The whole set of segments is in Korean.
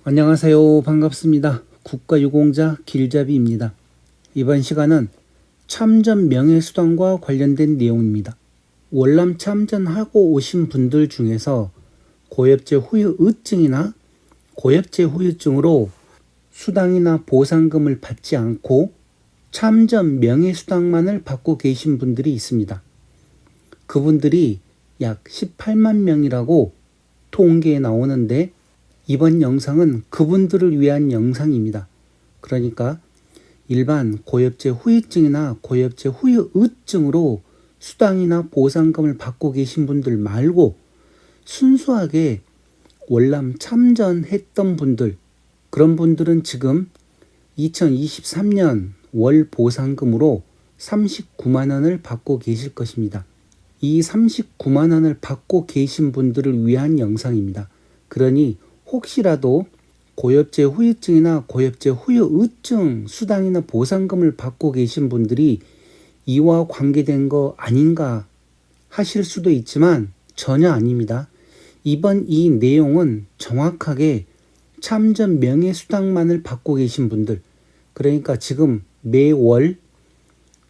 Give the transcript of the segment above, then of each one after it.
안녕하세요. 반갑습니다. 국가유공자 길잡이입니다. 이번 시간은 참전 명예수당과 관련된 내용입니다. 월남 참전하고 오신 분들 중에서 고엽제 후유증이나 고엽제 후유증으로 수당이나 보상금을 받지 않고 참전 명예수당만을 받고 계신 분들이 있습니다. 그분들이 약 18만 명이라고 통계에 나오는데 이번 영상은 그분들을 위한 영상입니다. 그러니까 일반 고엽제 후유증이나 고엽제 후유증으로 수당이나 보상금을 받고 계신 분들 말고 순수하게 월남 참전했던 분들, 그런 분들은 지금 2023년 월 보상금으로 39만 원을 받고 계실 것입니다. 이 39만 원을 받고 계신 분들을 위한 영상입니다. 그러니 혹시라도 고엽제 후유증이나 고엽제 후유증 수당이나 보상금을 받고 계신 분들이 이와 관계된 거 아닌가 하실 수도 있지만 전혀 아닙니다. 이번 이 내용은 정확하게 참전 명예수당만을 받고 계신 분들, 그러니까 지금 매월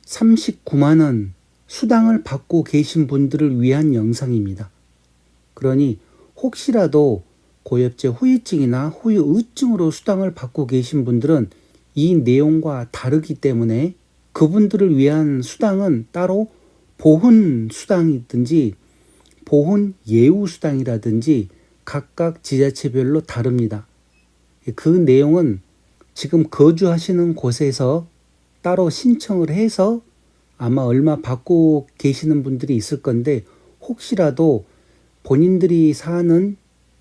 39만 원 수당을 받고 계신 분들을 위한 영상입니다. 그러니 혹시라도 고엽제 후유증이나 후유증으로 수당을 받고 계신 분들은 이 내용과 다르기 때문에 그분들을 위한 수당은 따로 보훈 수당이든지 보훈 예우 수당이라든지 각각 지자체별로 다릅니다. 그 내용은 지금 거주하시는 곳에서 따로 신청을 해서 아마 얼마 받고 계시는 분들이 있을 건데, 혹시라도 본인들이 사는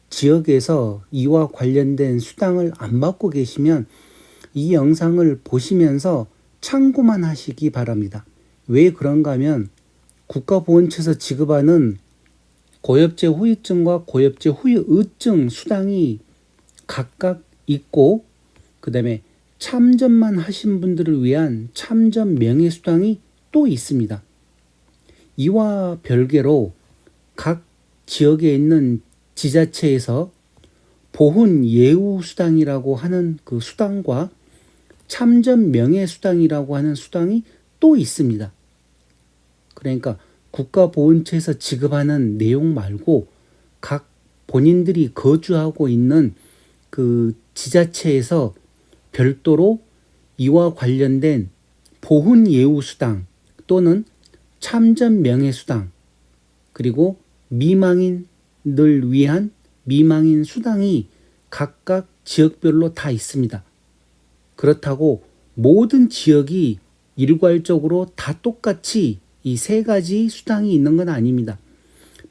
지역에서 이와 관련된 수당을 안 받고 계시면 이 영상을 보시면서 참고만 하시기 바랍니다. 왜 그런가 하면 국가보훈처에서 지급하는 고엽제 후유증과 고엽제 후유증 수당이 각각 있고, 그 다음에 참전만 하신 분들을 위한 참전 명예수당이 또 있습니다. 이와 별개로 각 지역에 있는 지자체에서 보훈 예우 수당이라고 하는 그 수당과 참전 명예수당이라고 하는 수당이 또 있습니다. 그러니까 국가보훈처에서 지급하는 내용 말고 각 본인들이 거주하고 있는 그 지자체에서 별도로 이와 관련된 보훈 예우 수당 또는 참전 명예수당, 그리고 미망인을 위한 미망인 수당이 각각 지역별로 다 있습니다. 그렇다고 모든 지역이 일괄적으로 다 똑같이 이 세 가지 수당이 있는 건 아닙니다.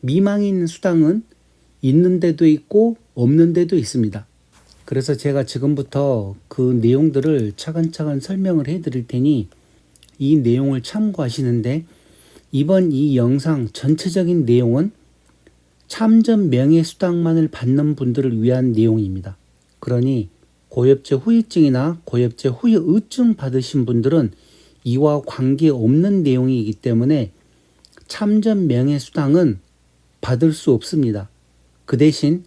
미망인 수당은 있는 데도 있고 없는 데도 있습니다. 그래서 제가 지금부터 그 내용들을 차근차근 설명을 해드릴 테니 이 내용을 참고하시는데, 이번 이 영상 전체적인 내용은 참전 명예수당만을 받는 분들을 위한 내용입니다. 그러니 고엽제 후유증이나 고엽제 후유증 받으신 분들은 이와 관계없는 내용이기 때문에 참전 명예수당은 받을 수 없습니다. 그 대신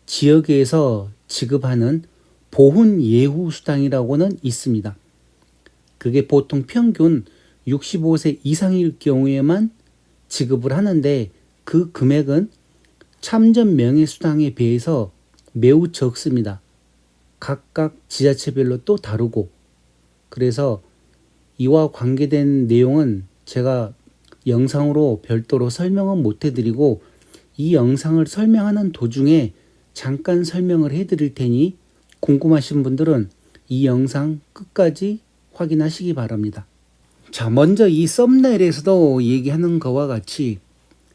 지역에서 지급하는 보훈 예우 수당이라고는 있습니다. 그게 보통 평균 65세 이상일 경우에만 지급을 하는데 그 금액은 참전 명예수당에 비해서 매우 적습니다. 각각 지자체별로 또 다르고, 그래서 이와 관계된 내용은 제가 영상으로 별도로 설명은 못 해드리고 이 영상을 설명하는 도중에 잠깐 설명을 해드릴 테니 궁금하신 분들은 이 영상 끝까지 확인하시기 바랍니다. 자, 먼저 이 썸네일에서도 얘기하는 것과 같이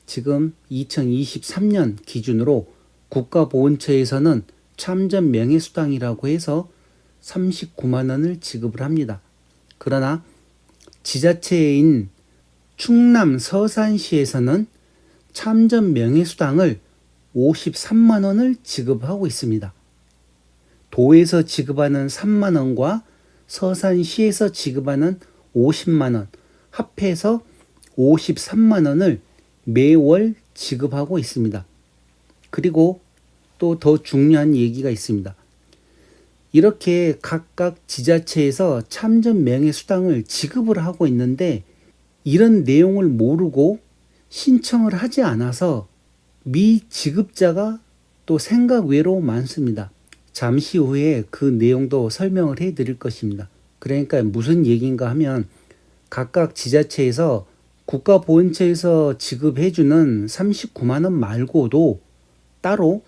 지금 2023년 기준으로 국가보훈처에서는 참전 명예수당이라고 해서 39만 원을 지급을 합니다. 그러나 지자체인 충남 서산시에서는 참전 명예수당을 53만 원을 지급하고 있습니다. 도에서 지급하는 3만 원과 서산시에서 지급하는 50만 원 합해서 53만 원을 매월 지급하고 있습니다. 그리고 또 더 중요한 얘기가 있습니다. 이렇게 각각 지자체에서 참전 명예수당을 지급을 하고 있는데 이런 내용을 모르고 신청을 하지 않아서 미지급자가 또 생각 외로 많습니다. 잠시 후에 그 내용도 설명을 해 드릴 것입니다. 그러니까 무슨 얘기인가 하면 각각 지자체에서 국가보훈처에서 지급해주는 39만 원 말고도 따로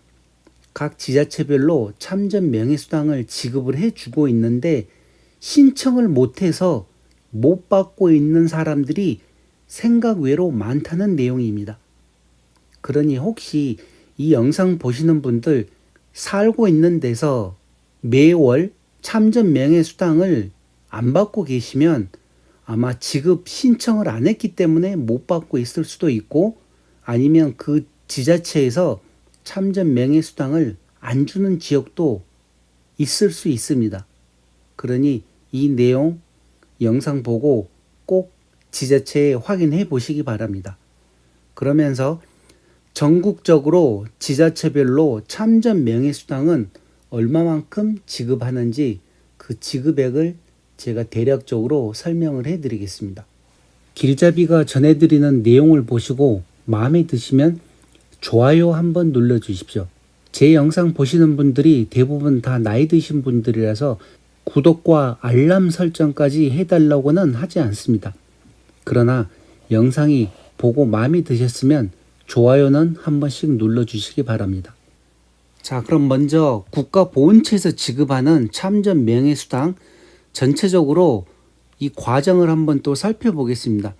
각 지자체별로 참전 명예수당을 지급을 해주고 있는데 신청을 못해서 못 받고 있는 사람들이 생각 외로 많다는 내용입니다. 그러니 혹시 이 영상 보시는 분들 살고 있는 데서 매월 참전 명예수당을 안 받고 계시면 아마 지급 신청을 안 했기 때문에 못 받고 있을 수도 있고 아니면 그 지자체에서 참전 명예수당을 안 주는 지역도 있을 수 있습니다. 그러니 이 내용 영상 보고 꼭 지자체에 확인해 보시기 바랍니다. 그러면서 전국적으로 지자체별로 참전 명예수당은 얼마만큼 지급하는지 그 지급액을 제가 대략적으로 설명을 해드리겠습니다. 길잡이가 전해드리는 내용을 보시고 마음에 드시면 좋아요 한번 눌러주십시오. 제 영상 보시는 분들이 대부분 다 나이 드신 분들이라서 구독과 알람 설정까지 해달라고는 하지 않습니다. 그러나 영상이 보고 마음에 드셨으면 좋아요는 한 번씩 눌러주시기 바랍니다. 자, 그럼 먼저 국가보훈처에서 지급하는 참전 명예수당 전체적으로 이 과정을 한번 또 살펴보겠습니다.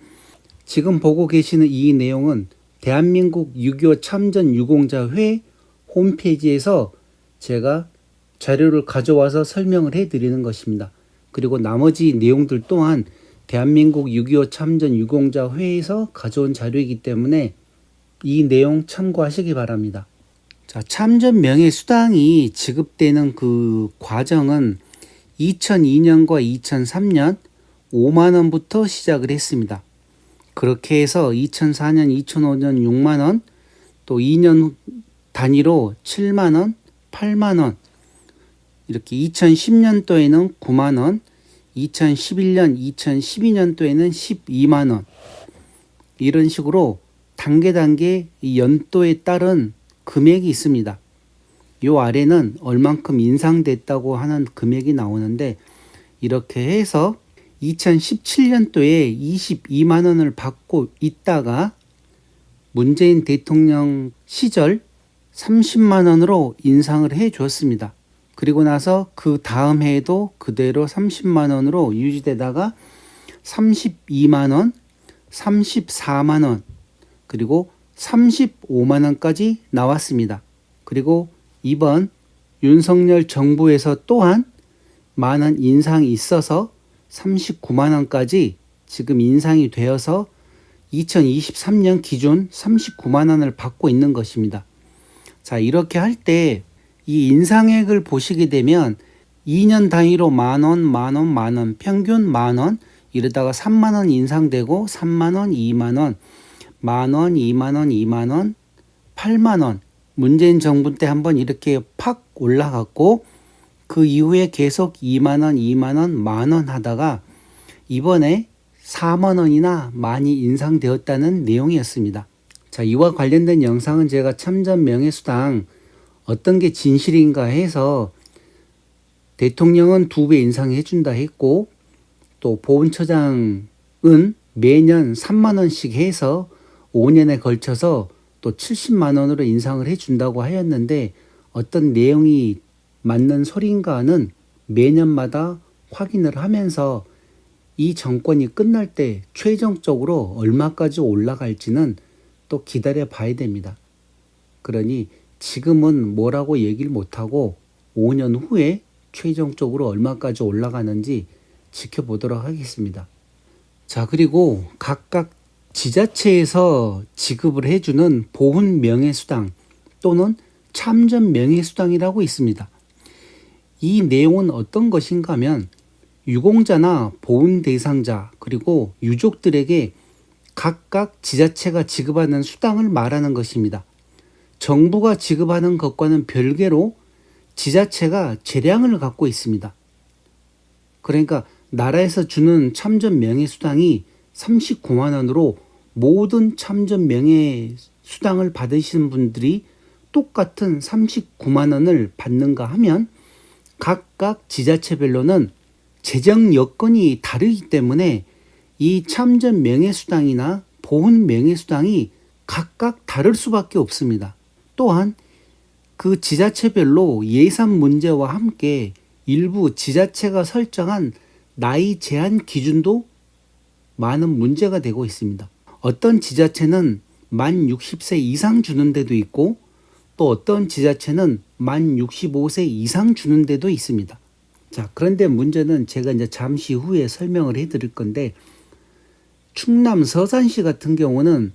지금 보고 계시는 이 내용은 대한민국 6.25 참전 유공자회 홈페이지에서 제가 자료를 가져와서 설명을 해드리는 것입니다. 그리고 나머지 내용들 또한 대한민국 6.25 참전 유공자회에서 가져온 자료이기 때문에 이 내용 참고하시기 바랍니다. 자, 참전 명예수당이 지급되는 그 과정은 2002년과 2003년 5만 원부터 시작을 했습니다. 그렇게 해서 2004년, 2005년 6만 원, 또 2년 단위로 7만 원, 8만 원, 이렇게 2010년도에는 9만 원, 2011년, 2012년도에는 12만 원, 이런 식으로 단계 이 연도에 따른 금액이 있습니다. 요 아래는 얼만큼 인상됐다고 하는 금액이 나오는데 이렇게 해서 2017년도에 22만 원을 받고 있다가 문재인 대통령 시절 30만 원으로 인상을 해 줬습니다. 그리고 나서 그 다음 해에도 그대로 30만 원으로 유지되다가 32만 원, 34만 원, 그리고 35만 원까지 나왔습니다. 그리고 이번 윤석열 정부에서 또한 많은 인상이 있어서 39만 원까지 지금 인상이 되어서 2023년 기준 39만 원을 받고 있는 것입니다. 자, 이렇게 할 때 이 인상액을 보시게 되면 2년 단위로 만 원, 만 원, 만 원, 평균 만 원, 이러다가 3만 원 인상되고 3만 원, 2만 원, 만 원, 2만 원, 2만 원, 8만 원. 문재인 정부 때 한번 이렇게 팍 올라갔고 그 이후에 계속 2만 원, 2만 원, 만 원 하다가 이번에 4만 원이나 많이 인상되었다는 내용이었습니다. 자, 이와 관련된 영상은 제가 참전 명예수당 어떤 게 진실인가 해서 대통령은 2배 인상해 준다 했고 또 보훈처장은 매년 3만 원씩 해서 5년에 걸쳐서 또 70만 원으로 인상을 해 준다고 하였는데 어떤 내용이 맞는 소리인가는 매년마다 확인을 하면서 이 정권이 끝날 때 최종적으로 얼마까지 올라갈지는 또 기다려 봐야 됩니다. 그러니 지금은 뭐라고 얘기를 못하고 5년 후에 최종적으로 얼마까지 올라가는지 지켜보도록 하겠습니다. 자, 그리고 각각 지자체에서 지급을 해주는 보훈 명예수당 또는 참전 명예수당이라고 있습니다. 이 내용은 어떤 것인가 하면 유공자나 보훈 대상자 그리고 유족들에게 각각 지자체가 지급하는 수당을 말하는 것입니다. 정부가 지급하는 것과는 별개로 지자체가 재량을 갖고 있습니다. 그러니까 나라에서 주는 참전 명예수당이 39만 원으로 모든 참전 명예수당을 받으시는 분들이 똑같은 39만 원을 받는가 하면 각각 지자체별로는 재정 여건이 다르기 때문에 이 참전 명예수당이나 보훈 명예수당이 각각 다를 수밖에 없습니다. 또한 그 지자체별로 예산 문제와 함께 일부 지자체가 설정한 나이 제한 기준도 많은 문제가 되고 있습니다. 어떤 지자체는 만 60세 이상 주는 데도 있고 또 어떤 지자체는 만 65세 이상 주는 데도 있습니다. 자, 그런데 문제는 제가 이제 잠시 후에 설명을 해 드릴 건데 충남 서산시 같은 경우는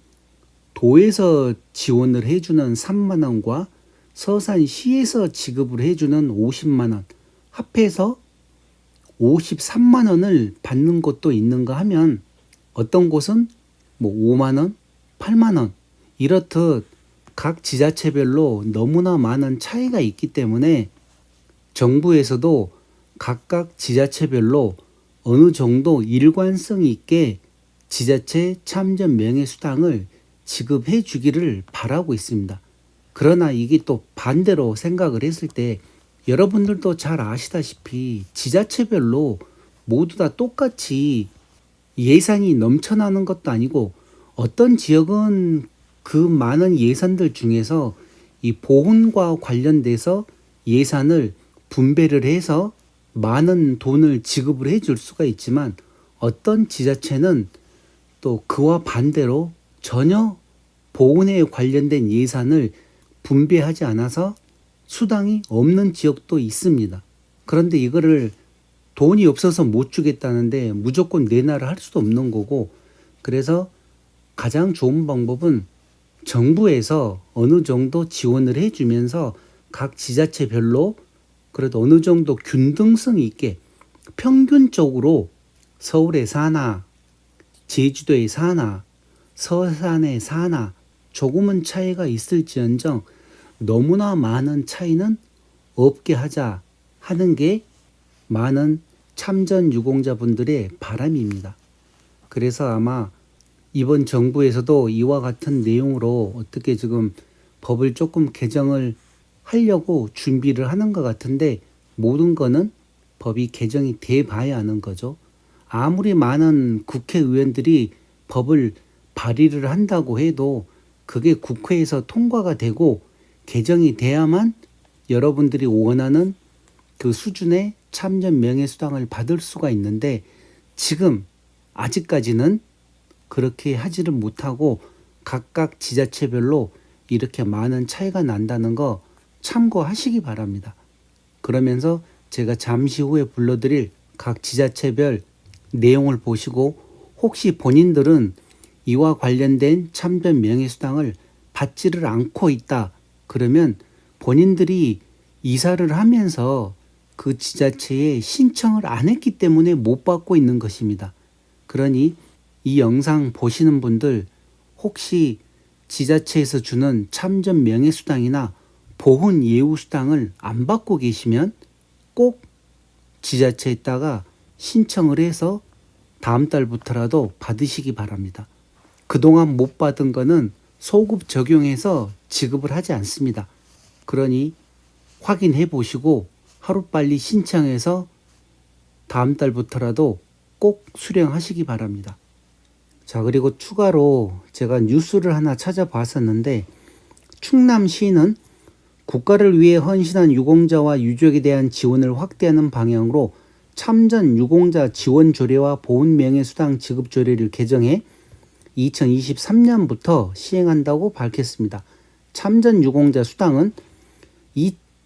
도에서 지원을 해주는 3만 원과 서산시에서 지급을 해주는 50만 원 합해서 53만 원을 받는 곳도 있는가 하면 어떤 곳은 뭐 5만 원, 8만 원 이렇듯 각 지자체별로 너무나 많은 차이가 있기 때문에 정부에서도 각각 지자체별로 어느 정도 일관성 있게 지자체 참전 명예수당을 지급해 주기를 바라고 있습니다. 그러나 이게 또 반대로 생각을 했을 때 여러분들도 잘 아시다시피 지자체별로 모두 다 똑같이 예산이 넘쳐나는 것도 아니고 어떤 지역은 그 많은 예산들 중에서 이 보훈과 관련돼서 예산을 분배를 해서 많은 돈을 지급을 해줄 수가 있지만 어떤 지자체는 또 그와 반대로 전혀 보훈에 관련된 예산을 분배하지 않아서 수당이 없는 지역도 있습니다. 그런데 이거를 돈이 없어서 못 주겠다는데 무조건 내놔라 할 수도 없는 거고 그래서 가장 좋은 방법은 정부에서 어느 정도 지원을 해주면서 각 지자체별로 그래도 어느 정도 균등성 있게 평균적으로 서울의 사나, 제주도의 사나, 서산의 사나 조금은 차이가 있을지언정 너무나 많은 차이는 없게 하자 하는 게 많은 참전 유공자분들의 바람입니다. 그래서 아마 이번 정부에서도 이와 같은 내용으로 어떻게 지금 법을 조금 개정을 하려고 준비를 하는 것 같은데 모든 거는 법이 개정이 돼 봐야 하는 거죠. 아무리 많은 국회의원들이 법을 발의를 한다고 해도 그게 국회에서 통과가 되고 개정이 돼야만 여러분들이 원하는 그 수준의 참전 명예수당을 받을 수가 있는데 지금 아직까지는 그렇게 하지를 못하고 각각 지자체별로 이렇게 많은 차이가 난다는 거 참고하시기 바랍니다. 그러면서 제가 잠시 후에 불러드릴 각 지자체별 내용을 보시고 혹시 본인들은 이와 관련된 참전 명예수당을 받지를 않고 있다. 그러면 본인들이 이사를 하면서 그 지자체에 신청을 안 했기 때문에 못 받고 있는 것입니다. 그러니 이 영상 보시는 분들 혹시 지자체에서 주는 참전 명예수당이나 보훈 예우수당을 안 받고 계시면 꼭 지자체에다가 신청을 해서 다음 달부터라도 받으시기 바랍니다. 그동안 못 받은 거는 소급 적용해서 지급을 하지 않습니다. 그러니 확인해 보시고 하루빨리 신청해서 다음 달부터라도 꼭 수령하시기 바랍니다. 자, 그리고 추가로 제가 뉴스를 하나 찾아봤었는데 충남시는 국가를 위해 헌신한 유공자와 유족에 대한 지원을 확대하는 방향으로 참전 유공자 지원 조례와 보훈 명예수당 지급 조례를 개정해 2023년부터 시행한다고 밝혔습니다. 참전 유공자 수당은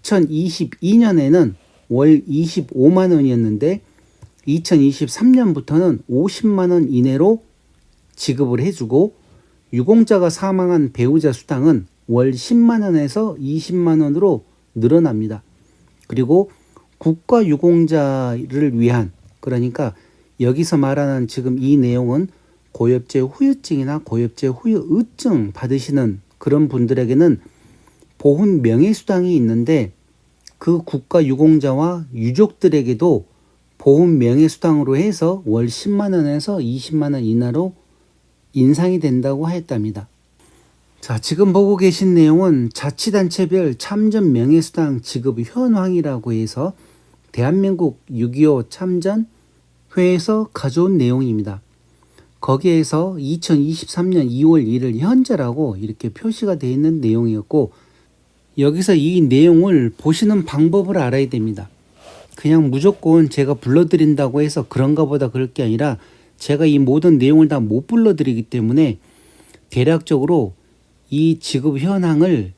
2022년에는 월 25만 원이었는데 2023년부터는 50만 원 이내로 지급을 해주고 유공자가 사망한 배우자 수당은 월 10만 원에서 20만 원으로 늘어납니다. 그리고 국가 유공자를 위한 그러니까 여기서 말하는 지금 이 내용은 고엽제 후유증이나 고엽제 후유증 받으시는 그런 분들에게는 보훈 명예수당이 있는데 그 국가 유공자와 유족들에게도 보훈 명예수당으로 해서 월 10만 원에서 20만 원 이하로 인상이 된다고 하였답니다. 자, 지금 보고 계신 내용은 자치단체별 참전 명예수당 지급 현황이라고 해서 대한민국 6.25 참전회에서 가져온 내용입니다. 거기에서 2023년 2월 1일 현재라고 이렇게 표시가 되어 있는 내용이었고, 여기서 이 내용을 보시는 방법을 알아야 됩니다. 그냥 무조건 제가 불러드린다고 해서 그런가 보다 그럴 게 아니라 제가 이 모든 내용을 다 못 불러드리기 때문에 대략적으로 이 지급 현황을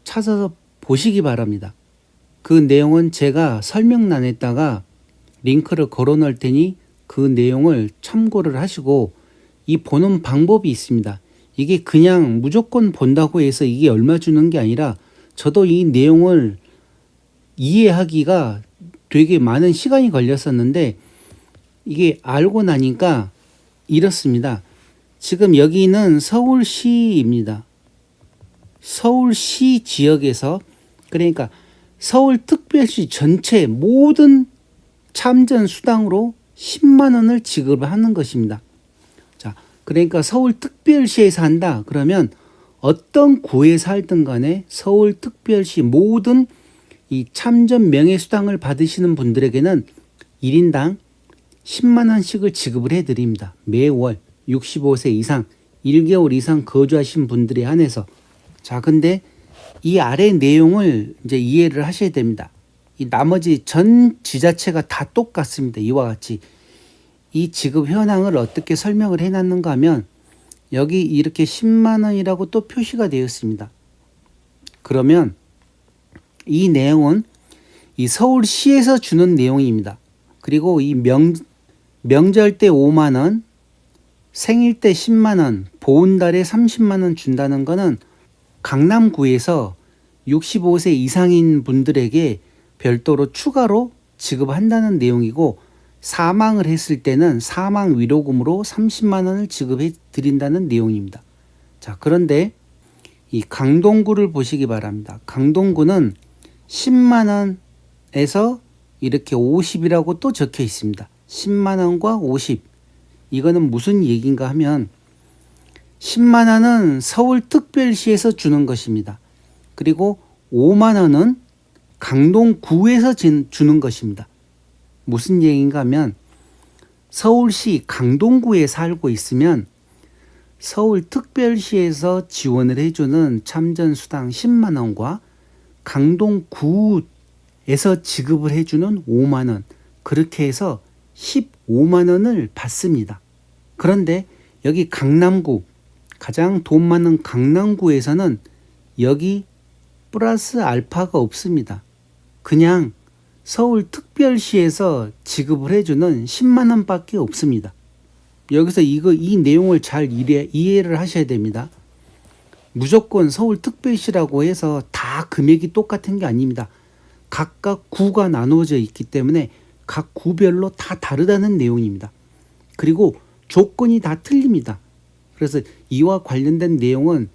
찾아서 보시기 바랍니다. 그 내용은 제가 설명란에다가 링크를 걸어 놓을 테니 그 내용을 참고를 하시고, 이 보는 방법이 있습니다. 이게 그냥 무조건 본다고 해서 이게 얼마 주는 게 아니라 저도 이 내용을 이해하기가 되게 많은 시간이 걸렸었는데 이게 알고 나니까 이렇습니다. 지금 여기는 서울시입니다. 서울시 지역에서, 그러니까 서울특별시 전체 모든 참전 수당으로 10만 원을 지급하는 것입니다. 자, 그러니까 서울특별시에서 한다 그러면 어떤 구에 살든 간에 서울특별시 모든 이 참전 명예수당을 받으시는 분들에게는 1인당 10만 원씩을 지급을 해드립니다. 매월 65세 이상 1개월 이상 거주하신 분들에 한해서. 자, 근데 이 아래 내용을 이제 이해를 하셔야 됩니다. 이 나머지 전 지자체가 다 똑같습니다. 이와 같이 이 지급 현황을 어떻게 설명을 해놨는가 하면 여기 이렇게 10만 원이라고 또 표시가 되어 있습니다. 그러면 이 내용은 이 서울시에서 주는 내용입니다. 그리고 이 명절 때 5만 원, 생일 때 10만 원, 보훈달에 30만 원 준다는 거는 강남구에서 65세 이상인 분들에게 별도로 추가로 지급한다는 내용이고, 사망을 했을 때는 사망 위로금으로 30만 원을 지급해 드린다는 내용입니다. 자, 그런데 이 강동구를 보시기 바랍니다. 강동구는 10만 원에서 이렇게 50이라고 또 적혀 있습니다. 10만 원과 50. 이거는 무슨 얘기인가 하면 10만 원은 서울특별시에서 주는 것입니다. 그리고 5만 원은 강동구에서 주는 것입니다. 무슨 얘기인가 하면 서울시 강동구에 살고 있으면 서울특별시에서 지원을 해주는 참전수당 10만 원과 강동구에서 지급을 해주는 5만 원, 그렇게 해서 15만 원을 받습니다. 그런데 여기 강남구, 가장 돈 많은 강남구에서는 여기 플러스 알파가 없습니다. 그냥 서울특별시에서 지급을 해주는 10만 원밖에 없습니다. 여기서 이 내용을 잘 이해를 하셔야 됩니다. 무조건 서울특별시라고 해서 다 금액이 똑같은 게 아닙니다. 각각 구가 나누어져 있기 때문에 각 구별로 다 다르다는 내용입니다. 그리고 조건이 다 틀립니다. 그래서 이와 관련된 내용은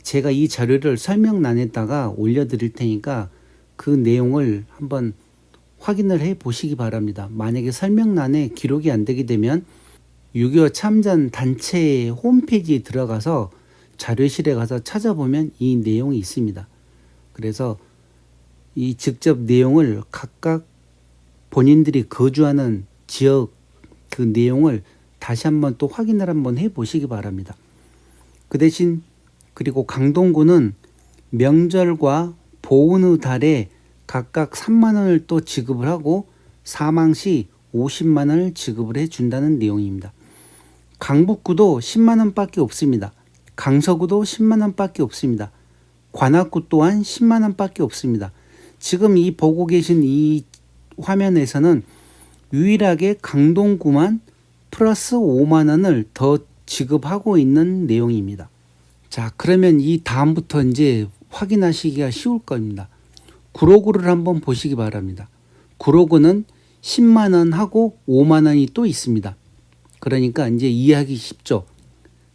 제가 이 자료를 설명란에다가 올려드릴 테니까 그 내용을 한번 확인을 해 보시기 바랍니다. 만약에 설명란에 기록이 안 되게 되면 6.25 참전 단체 홈페이지에 들어가서 자료실에 가서 찾아보면 이 내용이 있습니다. 그래서 이 직접 내용을 각각 본인들이 거주하는 지역 그 내용을 다시 한번 또 확인을 한번 해 보시기 바랍니다. 그 대신 그리고 강동구는 명절과 보훈의 달에 각각 3만 원을 또 지급을 하고 사망 시 50만 원을 지급을 해 준다는 내용입니다. 강북구도 10만 원밖에 없습니다. 강서구도 10만 원밖에 없습니다. 관악구 또한 10만 원밖에 없습니다. 지금 이 보고 계신 이 화면에서는 유일하게 강동구만 플러스 5만 원을 더 지급하고 있는 내용입니다. 자, 그러면 이 다음부터 이제 확인하시기가 쉬울 겁니다. 구로구를 한번 보시기 바랍니다. 구로구는 10만 원 하고 5만 원이 또 있습니다. 그러니까 이제 이해하기 쉽죠.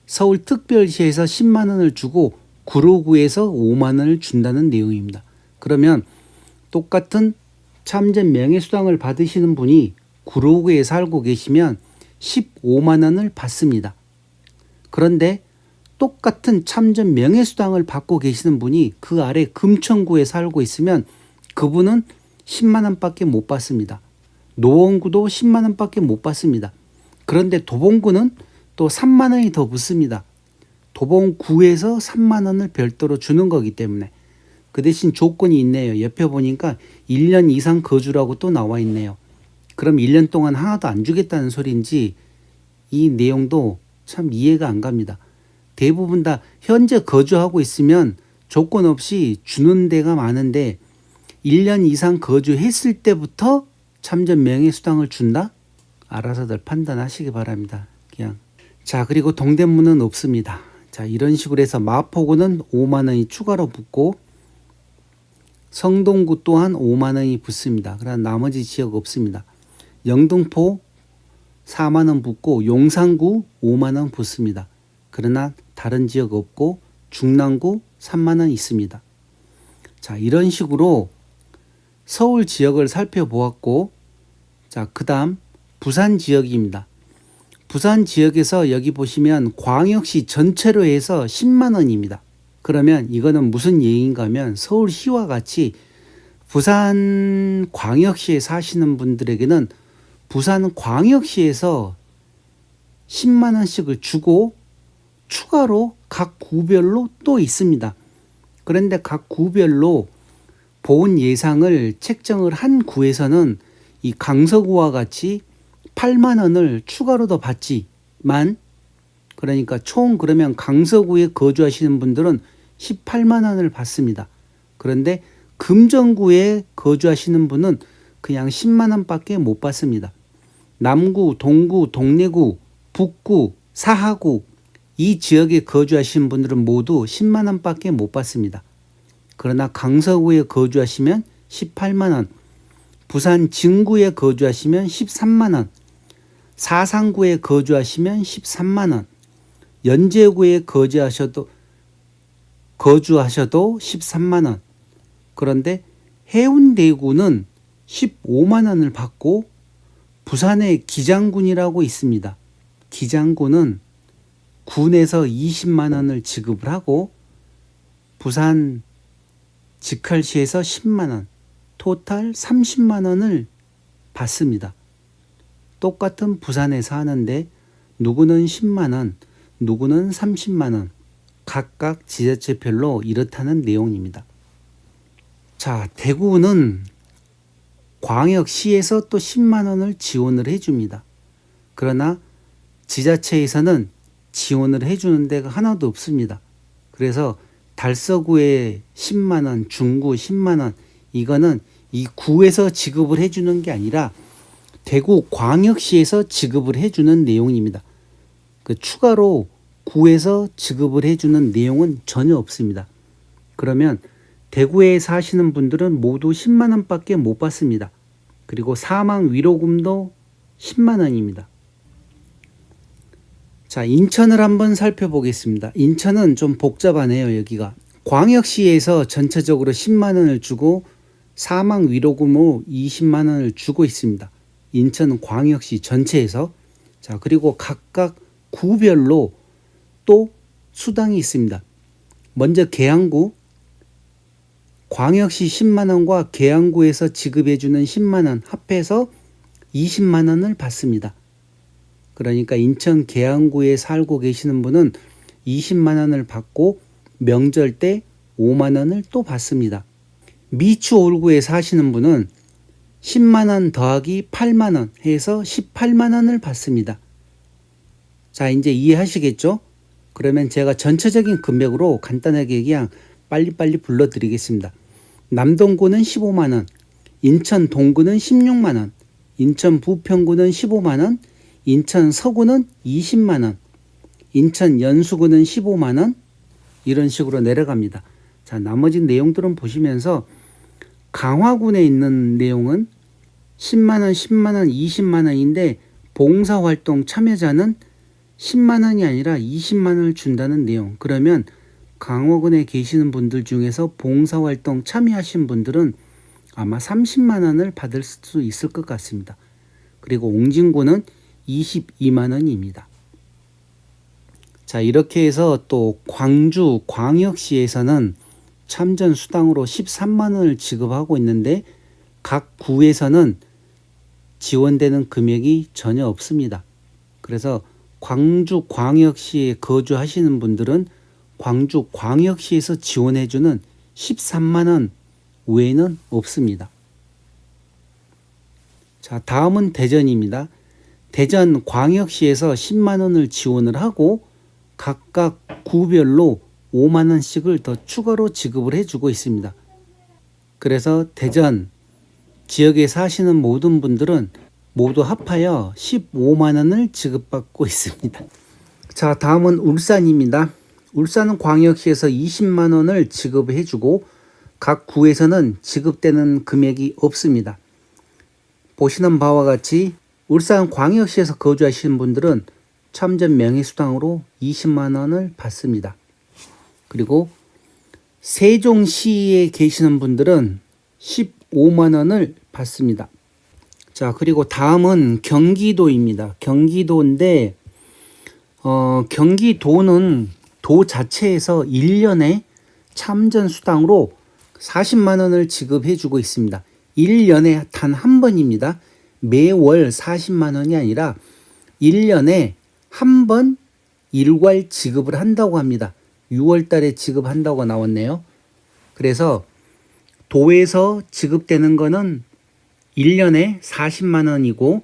서울특별시에서 10만 원을 주고 구로구에서 5만 원을 준다는 내용입니다. 그러면 똑같은 참전 명예수당을 받으시는 분이 구로구에 살고 계시면 15만 원을 받습니다. 그런데 똑같은 참전 명예수당을 받고 계시는 분이 그 아래 금천구에 살고 있으면 그분은 10만 원밖에 못 받습니다. 노원구도 10만 원밖에 못 받습니다. 그런데 도봉구는 또 3만 원이 더 붙습니다. 도봉구에서 3만 원을 별도로 주는 거기 때문에. 그 대신 조건이 있네요. 옆에 보니까 1년 이상 거주라고 또 나와 있네요. 그럼 1년 동안 하나도 안 주겠다는 소리인지 이 내용도 참 이해가 안 갑니다. 대부분 다 현재 거주하고 있으면 조건 없이 주는 데가 많은데 1년 이상 거주했을 때부터 참전 명예수당을 준다? 알아서들 판단하시기 바랍니다. 그냥. 자, 그리고 동대문은 없습니다. 자, 이런 식으로 해서 마포구는 5만 원이 추가로 붙고 성동구 또한 5만 원이 붙습니다. 그러나 나머지 지역 없습니다. 영등포 4만 원 붙고 용산구 5만 원 붙습니다. 그러나 다른 지역 없고 중랑구 3만 원 있습니다. 자, 이런 식으로 서울 지역을 살펴보았고, 자, 그다음 부산 지역입니다. 부산 지역에서 여기 보시면 광역시 전체로 해서 10만 원입니다. 그러면 이거는 무슨 얘기인가 하면 서울시와 같이 부산 광역시에 사시는 분들에게는 부산 광역시에서 10만 원씩을 주고 추가로 각 구별로 또 있습니다. 그런데 각 구별로 보훈 예상을 책정을 한 구에서는 이 강서구와 같이 8만 원을 추가로 더 받지만, 그러니까 총 그러면 강서구에 거주하시는 분들은 18만 원을 받습니다. 그런데 금정구에 거주하시는 분은 그냥 10만 원밖에 못 받습니다. 남구, 동구, 동래구, 북구, 사하구 이 지역에 거주하시는 분들은 모두 10만 원밖에 못 받습니다. 그러나 강서구에 거주하시면 18만 원, 부산 진구에 거주하시면 13만 원, 사상구에 거주하시면 13만 원, 연제구에 거주하셔도 13만 원. 그런데 해운대구는 15만 원을 받고 부산에 기장군이라고 있습니다. 기장군은 군에서 20만 원을 지급을 하고 부산 직할시에서 10만 원, 토탈 30만 원을 받습니다. 똑같은 부산에 사는데 누구는 10만 원, 누구는 30만 원, 각각 지자체별로 이렇다는 내용입니다. 자, 대구는 광역시에서 또 10만 원을 지원을 해줍니다. 그러나 지자체에서는 지원을 해주는 데가 하나도 없습니다. 그래서 달서구에 10만 원, 중구 10만 원, 이거는 이 구에서 지급을 해주는 게 아니라 대구 광역시에서 지급을 해주는 내용입니다. 그 추가로 구에서 지급을 해주는 내용은 전혀 없습니다. 그러면 대구에 사시는 분들은 모두 10만 원밖에 못 받습니다. 그리고 사망 위로금도 10만 원입니다. 자, 인천을 한번 살펴보겠습니다. 인천은 좀 복잡하네요. 여기가 광역시에서 전체적으로 10만 원을 주고 사망 위로금으로 20만 원을 주고 있습니다. 인천 광역시 전체에서. 자, 그리고 각각 구별로 또 수당이 있습니다. 먼저 계양구, 광역시 10만 원과 계양구에서 지급해주는 10만 원 합해서 20만 원을 받습니다. 그러니까 인천 계양구에 살고 계시는 분은 20만 원을 받고 명절 때 5만 원을 또 받습니다. 미추 올구에 사시는 분은 10만 원 더하기 8만 원 해서 18만 원을 받습니다. 자, 이제 이해하시겠죠? 그러면 제가 전체적인 금액으로 간단하게 그냥 빨리빨리 불러드리겠습니다. 남동구는 15만 원, 인천 동구는 16만 원, 인천 부평구는 15만 원, 인천 서구는 20만 원, 인천 연수구는 15만 원, 이런 식으로 내려갑니다. 자, 나머지 내용들은 보시면서 강화군에 있는 내용은 10만 원, 10만 원, 20만 원인데 봉사활동 참여자는 10만 원이 아니라 20만 원을 준다는 내용. 그러면 강화군에 계시는 분들 중에서 봉사활동 참여하신 분들은 아마 30만 원을 받을 수 있을 것 같습니다. 그리고 옹진군은 22만 원입니다. 자, 이렇게 해서 또 광주 광역시에서는 참전 수당으로 13만 원을 지급하고 있는데 각 구에서는 지원되는 금액이 전혀 없습니다. 그래서 광주 광역시에 거주하시는 분들은 광주 광역시에서 지원해주는 13만 원 외에는 없습니다. 자, 다음은 대전입니다. 대전 광역시에서 10만 원을 지원을 하고 각각 구별로 5만 원씩을 더 추가로 지급을 해주고 있습니다. 그래서 대전 지역에 사시는 모든 분들은 모두 합하여 15만 원을 지급받고 있습니다. 자, 다음은 울산입니다. 울산은 광역시에서 20만 원을 지급해주고 각 구에서는 지급되는 금액이 없습니다. 보시는 바와 같이 울산 광역시에서 거주하시는 분들은 참전 명예수당으로 20만 원을 받습니다. 그리고 세종시에 계시는 분들은 15만 원을 받습니다. 자, 그리고 다음은 경기도입니다. 경기도인데 경기도는 도 자체에서 1년에 참전 수당으로 40만 원을 지급해 주고 있습니다. 1년에 단 한 번입니다. 매월 40만 원이 아니라 1년에 한 번 일괄 지급을 한다고 합니다. 6월 달에 지급한다고 나왔네요. 그래서 도에서 지급되는 거는 1년에 40만 원이고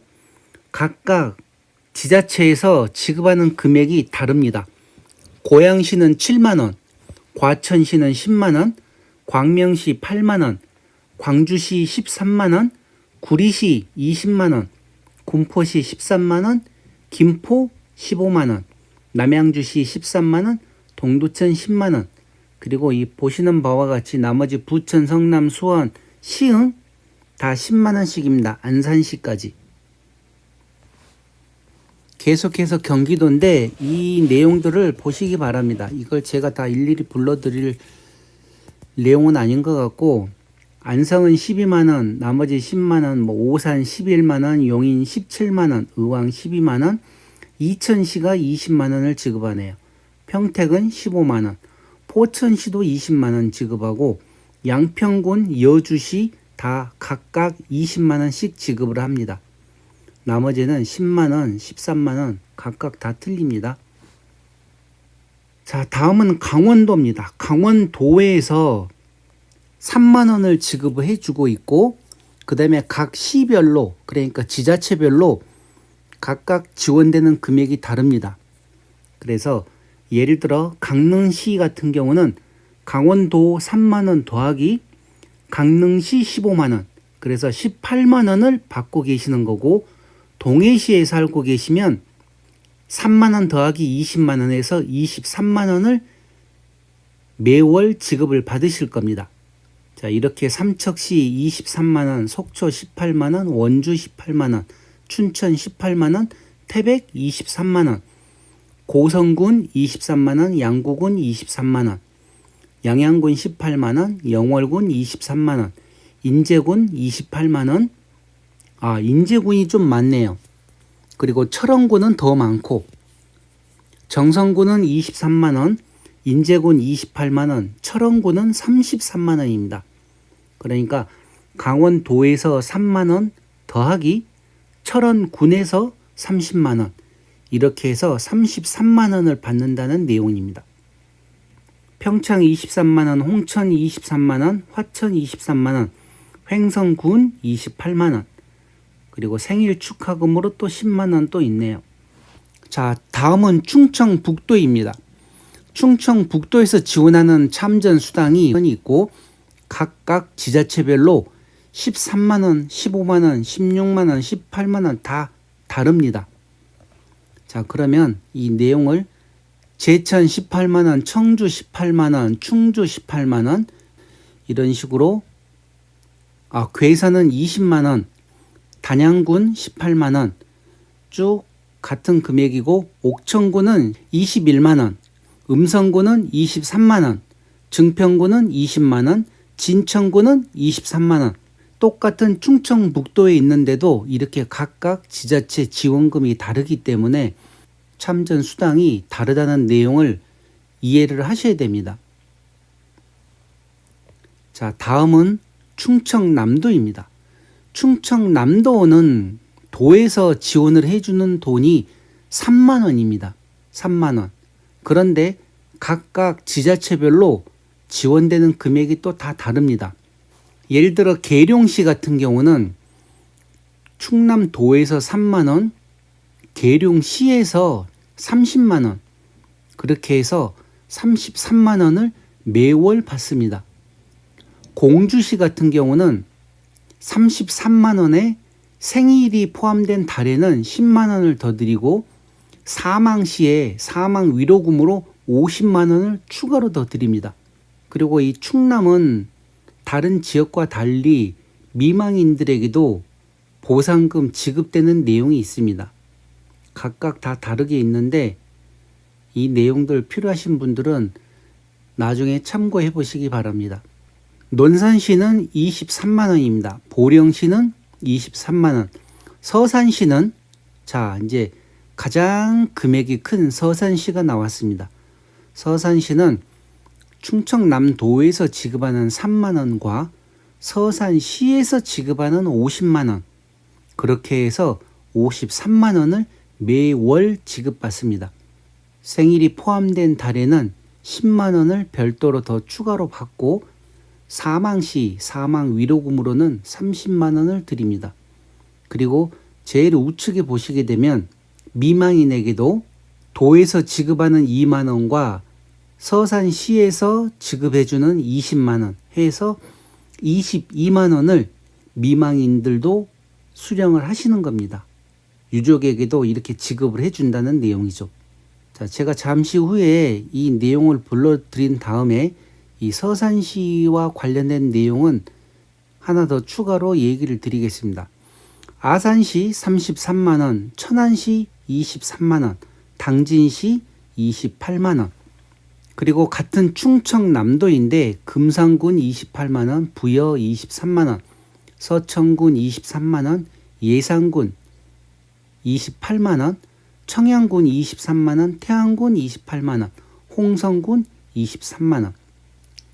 각각 지자체에서 지급하는 금액이 다릅니다. 고양시는 7만 원, 과천시는 10만 원, 광명시 8만 원, 광주시 13만 원, 구리시 20만 원, 군포시 13만 원, 김포 15만 원, 남양주시 13만 원, 동두천 10만 원, 그리고 이 보시는 바와 같이 나머지 부천, 성남, 수원, 시흥 다 10만 원씩입니다. 안산시까지. 계속해서 경기도인데 이 내용들을 보시기 바랍니다. 이걸 제가 다 일일이 불러드릴 내용은 아닌 것 같고 안성은 12만 원, 나머지 10만 원, 오산 11만 원, 용인 17만 원, 의왕 12만 원, 이천시가 20만 원을 지급하네요. 평택은 15만 원, 포천시도 20만 원 지급하고 양평군, 여주시 다 각각 20만 원씩 지급을 합니다. 나머지는 10만 원, 13만 원 각각 다 틀립니다. 자, 다음은 강원도입니다. 강원도에서 3만 원을 지급을 해주고 있고 그 다음에 각 시별로 그러니까 지자체별로 각각 지원되는 금액이 다릅니다. 그래서 예를 들어 강릉시 같은 경우는 강원도 3만 원 더하기 강릉시 15만 원 그래서 18만 원을 받고 계시는 거고 동해시에 살고 계시면 3만 원 더하기 20만 원에서 23만 원을 매월 지급을 받으실 겁니다. 자, 이렇게 삼척시 23만 원, 속초 18만 원, 원주 18만 원, 춘천 18만 원, 태백 23만 원, 고성군 23만 원, 양구군 23만 원, 양양군 18만 원, 영월군 23만 원, 인제군 28만 원. 아, 인제군이 좀 많네요. 그리고 철원군은 더 많고 정선군은 23만 원, 인제군 28만 원, 철원군은 33만 원입니다. 그러니까 강원도에서 3만 원 더하기 철원군에서 30만 원 이렇게 해서 33만 원을 받는다는 내용입니다. 평창 23만 원, 홍천 23만 원, 화천 23만 원, 횡성군 28만 원 그리고 생일 축하금으로 또 10만 원 또 있네요. 자, 다음은 충청북도입니다. 충청북도에서 지원하는 참전 수당이 있고 각각 지자체별로 13만 원, 15만 원, 16만 원, 18만 원 다 다릅니다. 자, 그러면 이 내용을 제천 18만 원, 청주 18만 원, 충주 18만 원 이런 식으로 괴산은 20만 원, 단양군 18만 원 쭉 같은 금액이고 옥천군은 21만 원, 음성군은 23만 원, 증평군은 20만 원, 진천군은 23만 원, 똑같은 충청북도에 있는데도 이렇게 각각 지자체 지원금이 다르기 때문에 참전 수당이 다르다는 내용을 이해를 하셔야 됩니다. 자, 다음은 충청남도입니다. 충청남도는 도에서 지원을 해주는 돈이 3만 원입니다. 3만 원. 그런데 각각 지자체별로 지원되는 금액이 또 다 다릅니다. 예를 들어 계룡시 같은 경우는 충남도에서 3만 원, 계룡시에서 30만 원, 그렇게 해서 33만 원을 매월 받습니다. 공주시 같은 경우는 33만 원에 생일이 포함된 달에는 10만 원을 더 드리고 사망시에 사망 위로금으로 50만 원을 추가로 더 드립니다. 그리고 이 충남은 다른 지역과 달리 미망인들에게도 보상금 지급되는 내용이 있습니다. 각각 다 다르게 있는데 이 내용들 필요하신 분들은 나중에 참고해 보시기 바랍니다. 논산시는 23만 원입니다. 보령시는 23만 원. 서산시는 자, 이제 가장 금액이 큰 서산시가 나왔습니다. 서산시는 충청남도에서 지급하는 3만 원과 서산시에서 지급하는 50만 원, 그렇게 해서 53만 원을 매월 지급받습니다. 생일이 포함된 달에는 10만 원을 별도로 더 추가로 받고 사망시 사망 위로금으로는 30만 원을 드립니다. 그리고 제일 우측에 보시게 되면 미망인에게도 도에서 지급하는 2만 원과 서산시에서 지급해주는 20만 원 해서 22만 원을 미망인들도 수령을 하시는 겁니다. 유족에게도 이렇게 지급을 해준다는 내용이죠. 자, 제가 잠시 후에 이 내용을 불러드린 다음에 이 서산시와 관련된 내용은 하나 더 추가로 얘기를 드리겠습니다. 아산시 33만 원, 천안시 23만 원, 당진시 28만 원, 그리고 같은 충청남도인데 금산군 28만 원, 부여 23만 원, 서천군 23만 원, 예산군 28만 원, 청양군 23만 원, 태안군 28만 원, 홍성군 23만 원.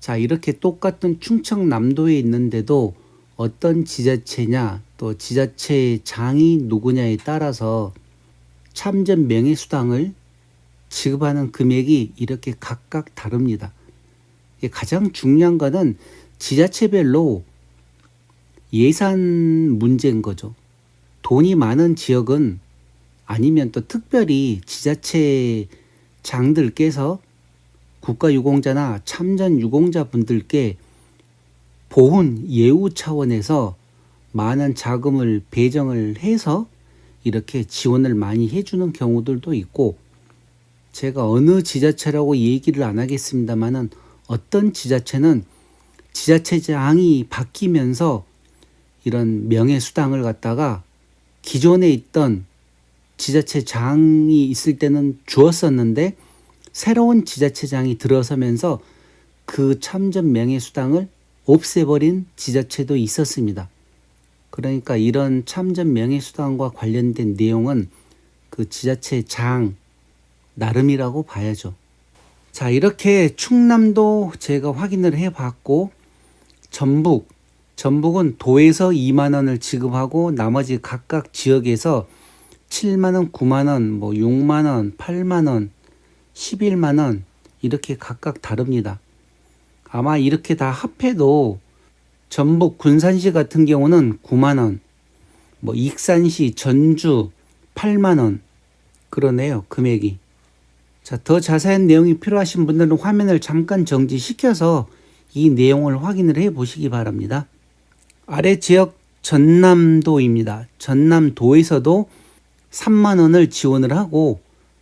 자, 이렇게 똑같은 충청남도에 있는데도 어떤 지자체냐 또 지자체장이 누구냐에 따라서 참전 명예수당을 지급하는 금액이 이렇게 각각 다릅니다. 가장 중요한 것은 지자체별로 예산 문제인 거죠. 돈이 많은 지역은 아니면 또 특별히 지자체장들께서 국가유공자나 참전 유공자분들께 보훈 예우 차원에서 많은 자금을 배정을 해서 이렇게 지원을 많이 해주는 경우들도 있고, 제가 어느 지자체라고 얘기를 안 하겠습니다만은 어떤 지자체는 지자체장이 바뀌면서 이런 명예수당을 갖다가 기존에 있던 지자체장이 있을 때는 주었었는데 새로운 지자체장이 들어서면서 그 참전 명예수당을 없애버린 지자체도 있었습니다. 그러니까 이런 참전 명예수당과 관련된 내용은 그 지자체장 나름이라고 봐야죠. 자, 이렇게 충남도 제가 확인을 해봤고, 전북은 도에서 2만 원을 지급하고 나머지 각각 지역에서 7만 원, 9만 원, 뭐 6만 원, 8만 원, 11만 원 이렇게 각각 다릅니다. 아마 이렇게 다 합해도 전북 군산시 같은 경우는 9만 원, 뭐 익산시, 전주 8만 원 그러네요, 금액이. 자, 더 자세한 내용이 필요하신 분들은 화면을 잠깐 정지시켜서 이 내용을 확인을 해 보시기 바랍니다. 아래 지역 전남도입니다. 전남도에서도 3만 원을 지원을 하고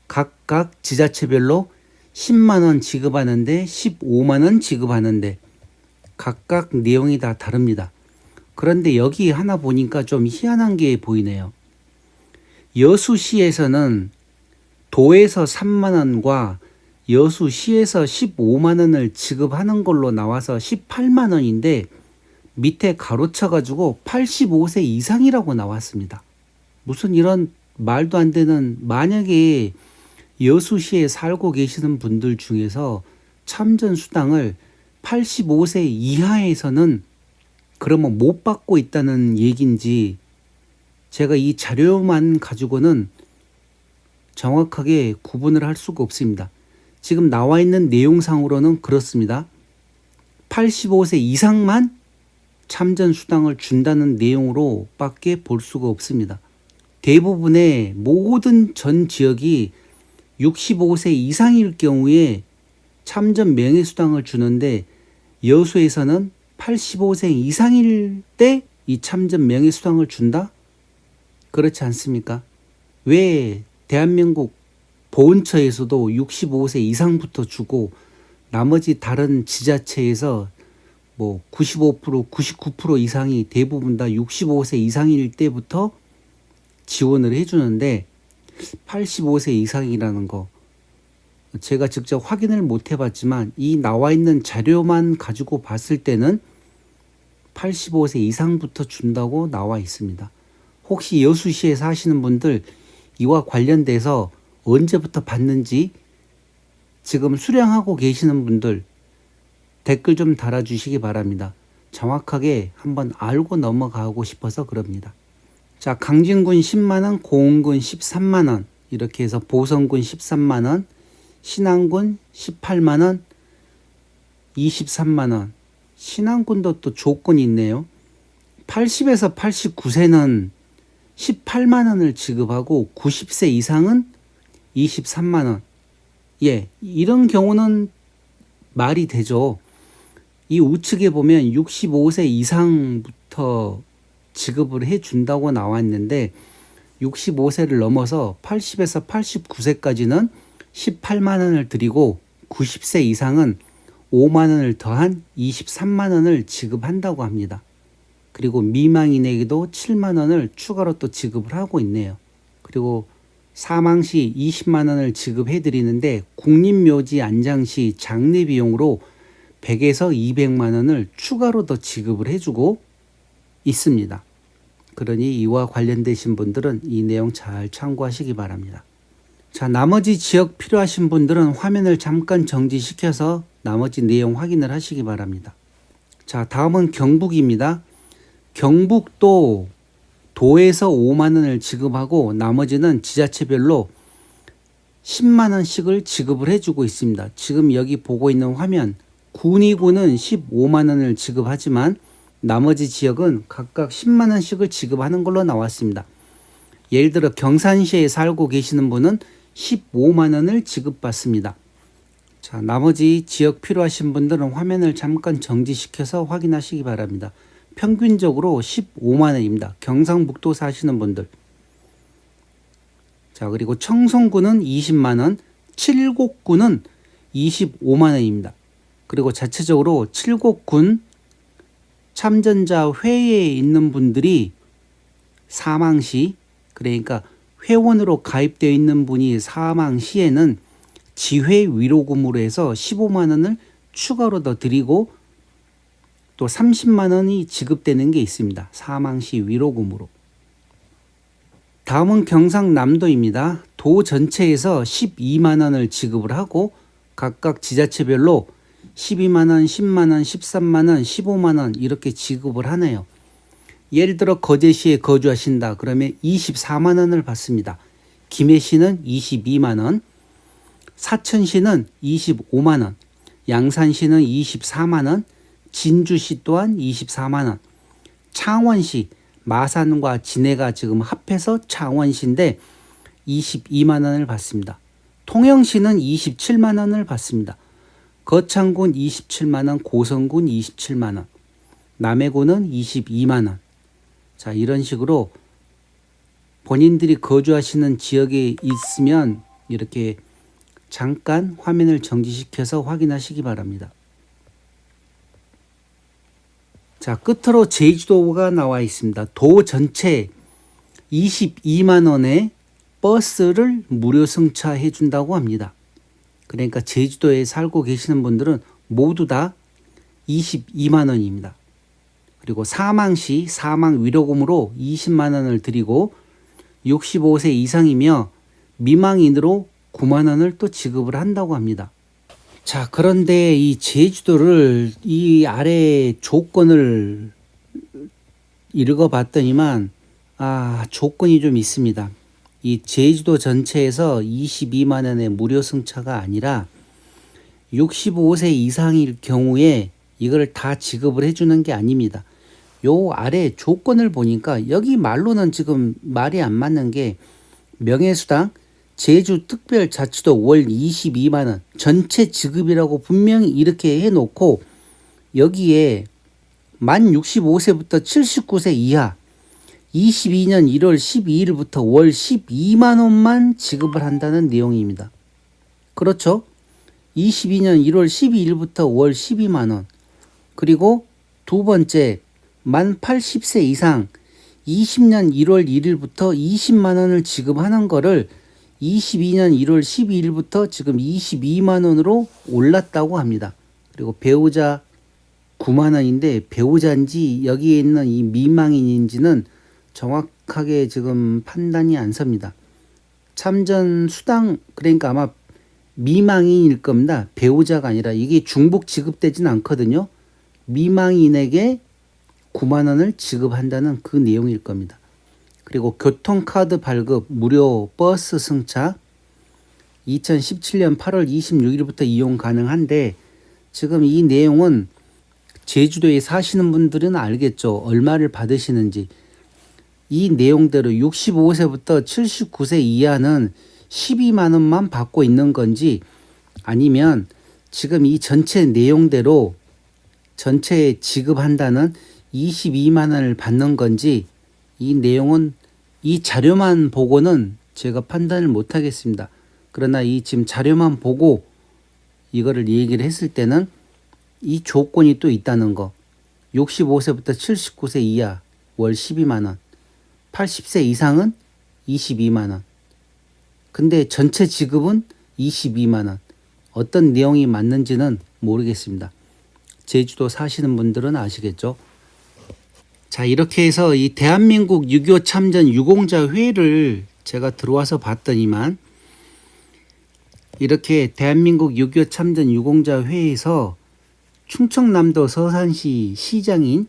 각각 지자체별로 10만 원 지급하는데 15만 원 지급하는데 각각 내용이 다 다릅니다. 그런데 여기 하나 보니까 좀 희한한 게 보이네요. 여수시에서는 도에서 3만 원과 여수시에서 15만 원을 지급하는 걸로 나와서 18만 원인데 밑에 가로쳐 가지고 85세 이상이라고 나왔습니다. 무슨 이런 말도 안 되는, 만약에 여수시에 살고 계시는 분들 중에서 참전 수당을 85세 이하에서는 그러면 못 받고 있다는 얘기인지, 제가 이 자료만 가지고는 정확하게 구분을 할 수가 없습니다. 지금 나와 있는 내용상으로는 그렇습니다. 85세 이상만 참전 수당을 준다는 내용으로 밖에 볼 수가 없습니다. 대부분의 모든 전 지역이 65세 이상일 경우에 참전 명예수당을 주는데, 여수에서는 85세 이상일 때 이 참전 명예수당을 준다? 그렇지 않습니까? 왜 대한민국 보훈처에서도 65세 이상부터 주고 나머지 다른 지자체에서 뭐 95%, 99% 이상이 대부분 다 65세 이상일 때부터 지원을 해주는데, 85세 이상이라는 거 제가 직접 확인을 못 해봤지만 이 나와 있는 자료만 가지고 봤을 때는 85세 이상부터 준다고 나와 있습니다. 혹시 여수시에 사시는 분들 이와 관련돼서 언제부터 받는지 지금 수령하고 계시는 분들 댓글 좀 달아주시기 바랍니다. 정확하게 한번 알고 넘어가고 싶어서 그럽니다. 자, 강진군 10만원, 고흥군 13만원, 이렇게 해서 보성군 13만원, 신안군 18만원, 23만원. 신안군도 또 조건이 있네요. 80에서 89세는 18만원을 지급하고 90세 이상은 23만원. 예, 이런 경우는 말이 되죠. 이 우측에 보면 65세 이상부터 지급을 해준다고 나왔는데, 65세를 넘어서 80에서 89세까지는 18만원을 드리고 90세 이상은 5만원을 더한 23만원을 지급한다고 합니다. 그리고 미망인에게도 7만원을 추가로 또 지급을 하고 있네요. 그리고 사망 시 20만원을 지급해 드리는데, 국립묘지 안장 시 장례 비용으로 100에서 200만원을 추가로 더 지급을 해주고 있습니다. 그러니 이와 관련되신 분들은 이 내용 잘 참고하시기 바랍니다. 자, 나머지 지역 필요하신 분들은 화면을 잠깐 정지시켜서 나머지 내용 확인을 하시기 바랍니다. 자, 다음은 경북입니다. 경북도 도에서 5만원을 지급하고 나머지는 지자체별로 10만원씩을 지급을 해주고 있습니다. 지금 여기 보고 있는 화면, 군위군은 15만원을 지급하지만 나머지 지역은 각각 10만원씩을 지급하는 걸로 나왔습니다. 예를 들어 경산시에 살고 계시는 분은 15만원을 지급받습니다. 자, 나머지 지역 필요하신 분들은 화면을 잠깐 정지시켜서 확인하시기 바랍니다. 평균적으로 15만원입니다. 경상북도 사시는 분들. 자, 그리고 청송군은 20만원, 칠곡군은 25만원입니다. 그리고 자체적으로 칠곡군 참전자 회에 있는 분들이 사망 시, 그러니까 회원으로 가입되어 있는 분이 사망 시에는 지회 위로금으로 해서 15만원을 추가로 더 드리고 또 30만원이 지급되는 게 있습니다. 사망 시 위로금으로. 다음은 경상남도입니다. 도 전체에서 12만원을 지급을 하고 각각 지자체별로 12만원, 10만원, 13만원, 15만원 이렇게 지급을 하네요. 예를 들어 거제시에 거주하신다 그러면 24만원을 받습니다. 김해시는 22만원, 사천시는 25만원, 양산시는 24만원, 진주시 또한 24만원, 창원시, 마산과 진해가 지금 합해서 창원시인데 22만원을 받습니다. 통영시는 27만원을 받습니다. 거창군 27만원, 고성군 27만원, 남해군은 22만원. 자, 이런 식으로 본인들이 거주하시는 지역에 있으면 이렇게 잠깐 화면을 정지시켜서 확인하시기 바랍니다. 자, 끝으로 제주도가 나와 있습니다. 도 전체 22만원에 버스를 무료 승차해 준다고 합니다. 그러니까 제주도에 살고 계시는 분들은 모두 다 22만원입니다. 그리고 사망 시 사망 위로금으로 20만 원을 드리고 65세 이상이며 미망인으로 9만 원을 또 지급을 한다고 합니다. 자, 그런데 이 제주도를 이 아래 조건을 읽어봤더니만 조건이 좀 있습니다. 이 제주도 전체에서 22만 원의 무료 승차가 아니라 65세 이상일 경우에 이걸 다 지급을 해주는 게 아닙니다. 요 아래 조건을 보니까 여기 말로는 지금 말이 안 맞는 게 명예수당 제주특별자치도 월 22만 원 전체 지급이라고 분명히 이렇게 해놓고 여기에 만 65세부터 79세 이하 22년 1월 12일부터 월 12만 원만 지급을 한다는 내용입니다. 그렇죠? 22년 1월 12일부터 월 12만 원. 그리고 두 번째, 만 80세 이상 20년 1월 1일부터 20만 원을 지급하는 거를 22년 1월 12일부터 지금 22만 원으로 올랐다고 합니다. 그리고 배우자 9만 원인데 배우자인지 여기에 있는 이 미망인인지는 정확하게 지금 판단이 안 섭니다. 참전 수당 그러니까 아마 미망인일 겁니다. 배우자가 아니라 이게 중복 지급되진 않거든요. 미망인에게 9만 원을 지급한다는 그 내용일 겁니다. 그리고 교통카드 발급 무료 버스 승차 2017년 8월 26일부터 이용 가능한데 지금 이 내용은 제주도에 사시는 분들은 알겠죠. 얼마를 받으시는지. 이 내용대로 65세부터 79세 이하는 12만 원만 받고 있는 건지 아니면 지금 이 전체 내용대로 전체에 지급한다는 22만 원을 받는 건지 이 내용은 이 자료만 보고는 제가 판단을 못 하겠습니다. 그러나 이 지금 자료만 보고 이거를 얘기를 했을 때는 이 조건이 또 있다는 거. 65세부터 79세 이하 월 12만 원. 80세 이상은 22만 원. 근데 전체 지급은 22만 원. 어떤 내용이 맞는지는 모르겠습니다. 제주도 사시는 분들은 아시겠죠? 자, 이렇게 해서 이 대한민국 6.25 참전 유공자 회를 제가 들어와서 봤더니만 이렇게 대한민국 6.25 참전 유공자 회에서 충청남도 서산시 시장인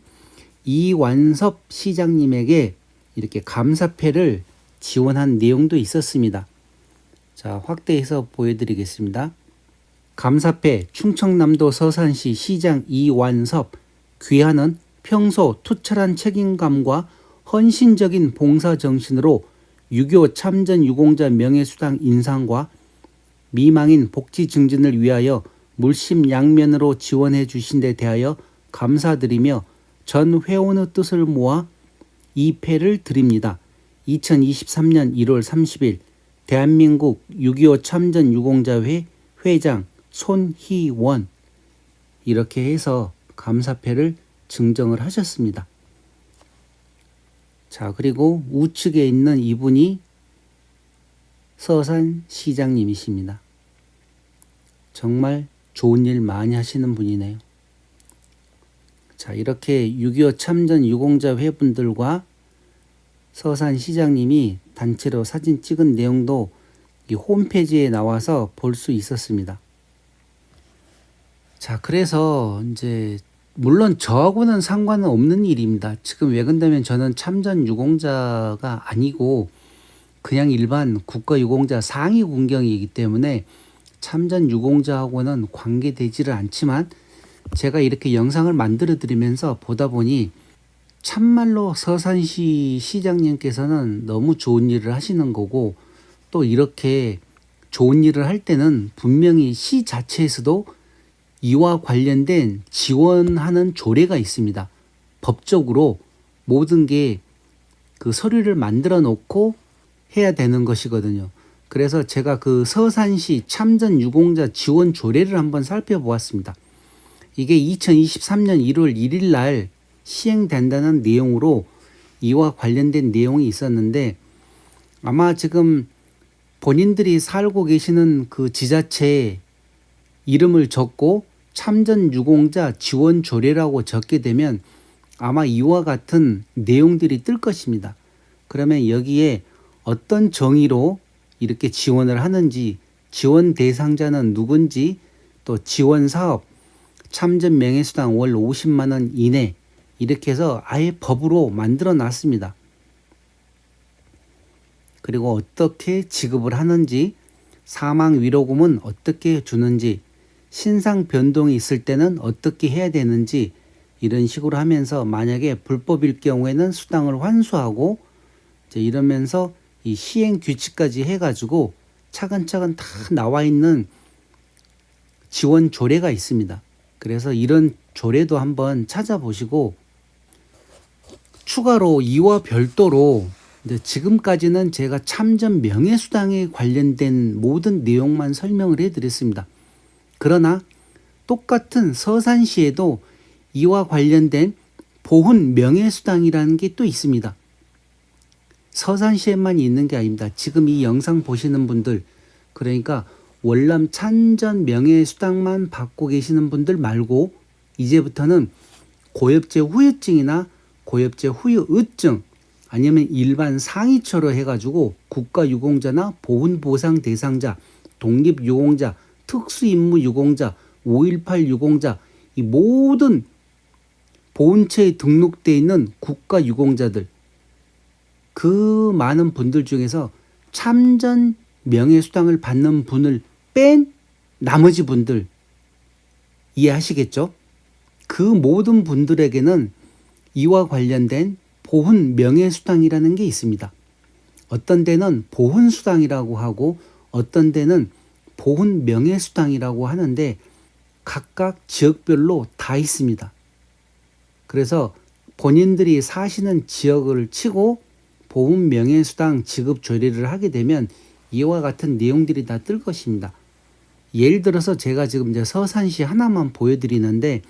이완섭 시장님에게 이렇게 감사패를 지원한 내용도 있었습니다. 자, 확대해서 보여드리겠습니다. 감사패 충청남도 서산시 시장 이완섭 귀하는 평소 투철한 책임감과 헌신적인 봉사정신으로 6.25 참전 유공자 명예수당 인상과 미망인 복지 증진을 위하여 물심양면으로 지원해 주신 데 대하여 감사드리며 전 회원의 뜻을 모아 이 패를 드립니다. 2023년 1월 30일 대한민국 6.25 참전 유공자회 회장 손희원 이렇게 해서 감사패를 증정을 하셨습니다. 자, 그리고 우측에 있는 이분이 서산 시장님이십니다. 정말 좋은 일 많이 하시는 분이네요. 자, 이렇게 6.25 참전 유공자 회분들과 서산 시장님이 단체로 사진 찍은 내용도 이 홈페이지에 나와서 볼 수 있었습니다. 자, 그래서 이제 물론 저하고는 상관은 없는 일입니다. 지금 왜 그런다면 저는 참전 유공자가 아니고 그냥 일반 국가유공자 상위 군경이기 때문에 참전 유공자하고는 관계되지를 않지만 제가 이렇게 영상을 만들어 드리면서 보다 보니 참말로 서산시 시장님께서는 너무 좋은 일을 하시는 거고 또 이렇게 좋은 일을 할 때는 분명히 시 자체에서도 이와 관련된 지원하는 조례가 있습니다. 법적으로 모든 게 그 서류를 만들어 놓고 해야 되는 것이거든요. 그래서 제가 그 서산시 참전 유공자 지원 조례를 한번 살펴보았습니다. 이게 2023년 1월 1일 날 시행된다는 내용으로 이와 관련된 내용이 있었는데 아마 지금 본인들이 살고 계시는 그 지자체에 이름을 적고 참전 유공자 지원 조례라고 적게 되면 아마 이와 같은 내용들이 뜰 것입니다. 그러면 여기에 어떤 정의로 이렇게 지원을 하는지, 지원 대상자는 누군지, 또 지원 사업, 참전 명예수당 월 50만 원 이내 이렇게 해서 아예 법으로 만들어 놨습니다. 그리고 어떻게 지급을 하는지, 사망 위로금은 어떻게 주는지, 신상 변동이 있을 때는 어떻게 해야 되는지 이런 식으로 하면서 만약에 불법일 경우에는 수당을 환수하고 이제 이러면서 이 시행 규칙까지 해가지고 차근차근 다 나와 있는 지원 조례가 있습니다. 그래서 이런 조례도 한번 찾아보시고 추가로 이와 별도로 이제 지금까지는 제가 참전 명예수당에 관련된 모든 내용만 설명을 해드렸습니다. 그러나 똑같은 서산시에도 이와 관련된 보훈 명예수당이라는 게 또 있습니다. 서산시에만 있는 게 아닙니다. 지금 이 영상 보시는 분들, 그러니까 월남 참전 명예수당만 받고 계시는 분들 말고 이제부터는 고엽제 후유증이나 고엽제 후유의증 아니면 일반 상위처로 해가지고 국가유공자나 보훈보상 대상자, 독립유공자, 특수임무유공자, 5.18 유공자 이 모든 보훈처에 등록되어 있는 국가유공자들, 그 많은 분들 중에서 참전 명예수당을 받는 분을 뺀 나머지 분들 이해하시겠죠? 그 모든 분들에게는 이와 관련된 보훈 명예수당이라는 게 있습니다. 어떤 데는 보훈수당이라고 하고 어떤 데는 보훈 명예수당이라고 하는데 각각 지역별로 다 있습니다. 그래서 본인들이 사시는 지역을 치고 보훈 명예수당 지급 조례를 하게 되면 이와 같은 내용들이 다 뜰 것입니다. 예를 들어서 제가 지금 이제 서산시 하나만 보여드리는데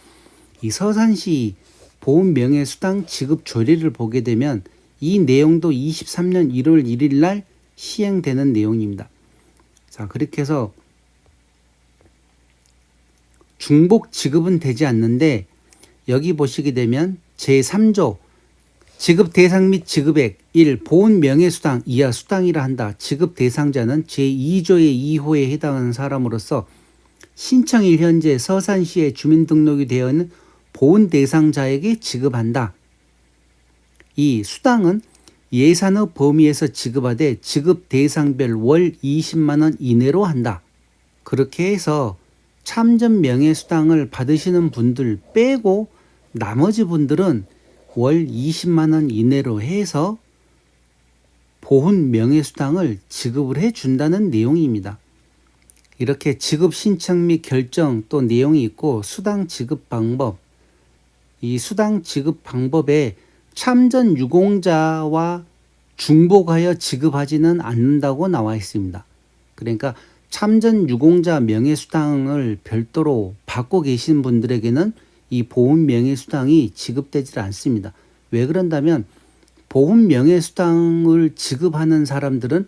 이 서산시 보훈 명예수당 지급 조례를 보게 되면 이 내용도 23년 1월 1일 날 시행되는 내용입니다. 자, 그렇게 해서 중복 지급은 되지 않는데 여기 보시게 되면 제3조 지급 대상 및 지급액 1. 보훈 명예수당 이하 수당이라 한다. 지급 대상자는 제2조의 2호에 해당하는 사람으로서 신청일 현재 서산시에 주민등록이 되어 있는 보훈 대상자에게 지급한다. 이 수당은 예산의 범위에서 지급하되 지급 대상별 월 20만 원 이내로 한다. 그렇게 해서 참전 명예수당을 받으시는 분들 빼고 나머지 분들은 월 20만 원 이내로 해서 보훈 명예수당을 지급을 해준다는 내용입니다. 이렇게 지급 신청 및 결정 또 내용이 있고 수당 지급 방법, 이 수당 지급 방법에 참전 유공자와 중복하여 지급하지는 않는다고 나와 있습니다. 그러니까 참전 유공자 명예수당을 별도로 받고 계신 분들에게는 이 보훈 명예수당이 지급되지 않습니다. 왜 그런다면 보훈 명예수당을 지급하는 사람들은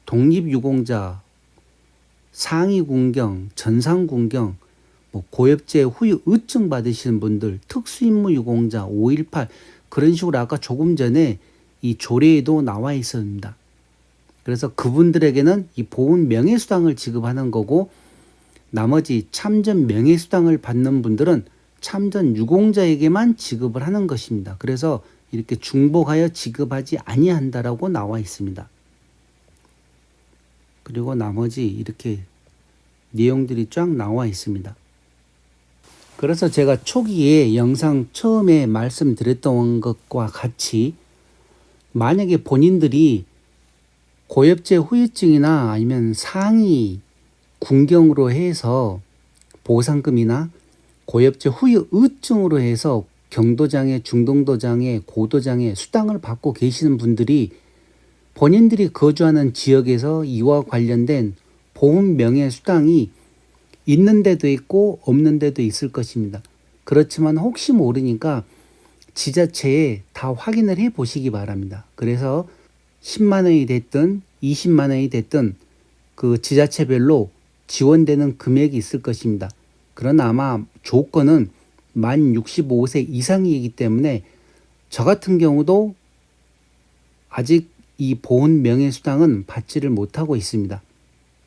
독립유공자, 상위군경, 전상군경, 고엽제 후유의증 받으시는 분들, 특수임무유공자, 5.18 그런 식으로 아까 조금 전에 이 조례에도 나와 있습니다. 그래서 그분들에게는 이 보훈 명예수당을 지급하는 거고 나머지 참전 명예수당을 받는 분들은 참전 유공자에게만 지급을 하는 것입니다. 그래서 이렇게 중복하여 지급하지 아니한다라고 나와 있습니다. 그리고 나머지 이렇게 내용들이 쫙 나와 있습니다. 그래서 제가 초기에 영상 처음에 말씀드렸던 것과 같이 만약에 본인들이 고엽제 후유증이나 아니면 상위 군경으로 해서 보상금이나 고엽제 후유의증으로 해서 경도장애, 중등도장애, 고도장애 수당을 받고 계시는 분들이 본인들이 거주하는 지역에서 이와 관련된 보훈 명예수당이 있는 데도 있고 없는 데도 있을 것입니다. 그렇지만 혹시 모르니까 지자체에 다 확인을 해 보시기 바랍니다. 그래서 10만 원이 됐든 20만 원이 됐든 그 지자체별로 지원되는 금액이 있을 것입니다. 그러나 아마 조건은 만 65세 이상이기 때문에 저 같은 경우도 아직 이 보훈 명예수당은 받지를 못하고 있습니다.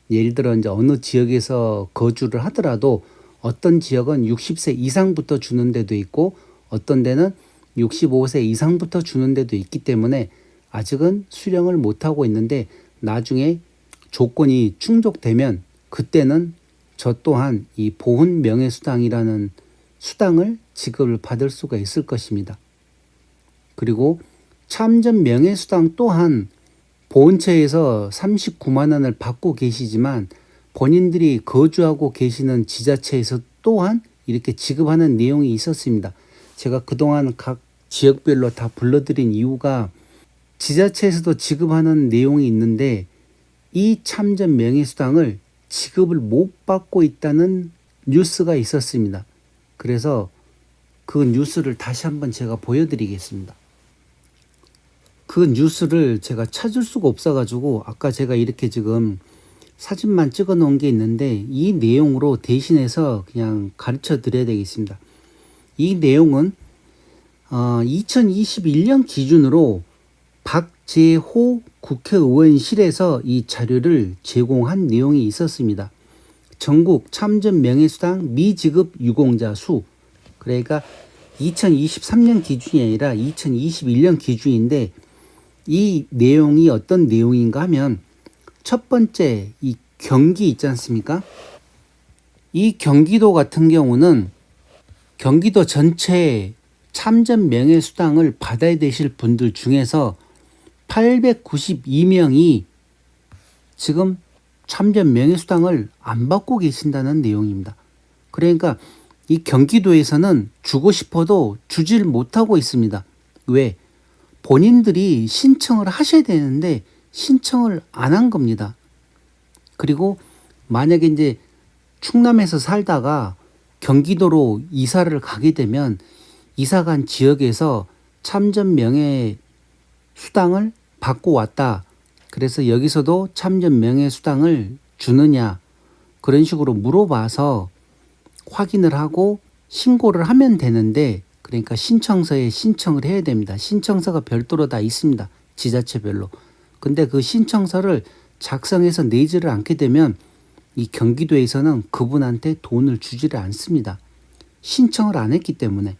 예를 들어 이제 어느 지역에서 거주를 하더라도 어떤 지역은 60세 이상부터 주는 데도 있고 어떤 데는 65세 이상부터 주는 데도 있기 때문에 아직은 수령을 못하고 있는데 나중에 조건이 충족되면 그때는 저 또한 이 보훈 명예수당이라는 수당을 지급을 받을 수가 있을 것입니다. 그리고 참전 명예수당 또한 보훈처에서 39만 원을 받고 계시지만 본인들이 거주하고 계시는 지자체에서 또한 이렇게 지급하는 내용이 있었습니다. 제가 그동안 각 지역별로 다 불러드린 이유가 지자체에서도 지급하는 내용이 있는데 이 참전 명예수당을 지급을 못 받고 있다는 뉴스가 있었습니다. 그래서 그 뉴스를 다시 한번 제가 보여드리겠습니다. 그 뉴스를 제가 찾을 수가 없어가지고 아까 제가 이렇게 지금 사진만 찍어 놓은 게 있는데 이 내용으로 대신해서 그냥 가르쳐 드려야 되겠습니다. 이 내용은 2021년 기준으로 박재호 국회의원실에서 이 자료를 제공한 내용이 있었습니다. 전국 참전 명예수당 미지급 유공자 수, 그러니까 2023년 기준이 아니라 2021년 기준인데 이 내용이 어떤 내용인가 하면 첫 번째 이 경기 있지 않습니까? 이 경기도 같은 경우는 경기도 전체 참전 명예수당을 받아야 되실 분들 중에서 892명이 지금 참전 명예수당을 안 받고 계신다는 내용입니다. 그러니까 이 경기도에서는 주고 싶어도 주질 못하고 있습니다. 왜? 본인들이 신청을 하셔야 되는데 신청을 안 한 겁니다. 그리고 만약에 이제 충남에서 살다가 경기도로 이사를 가게 되면 이사간 지역에서 참전 명예 수당을 받고 왔다. 그래서 여기서도 참전 명예 수당을 주느냐 그런 식으로 물어봐서 확인을 하고 신고를 하면 되는데 그러니까 신청서에 신청을 해야 됩니다. 신청서가 별도로 다 있습니다. 지자체별로. 근데 그 신청서를 작성해서 내지를 않게 되면 이 경기도에서는 그분한테 돈을 주지를 않습니다. 신청을 안 했기 때문에.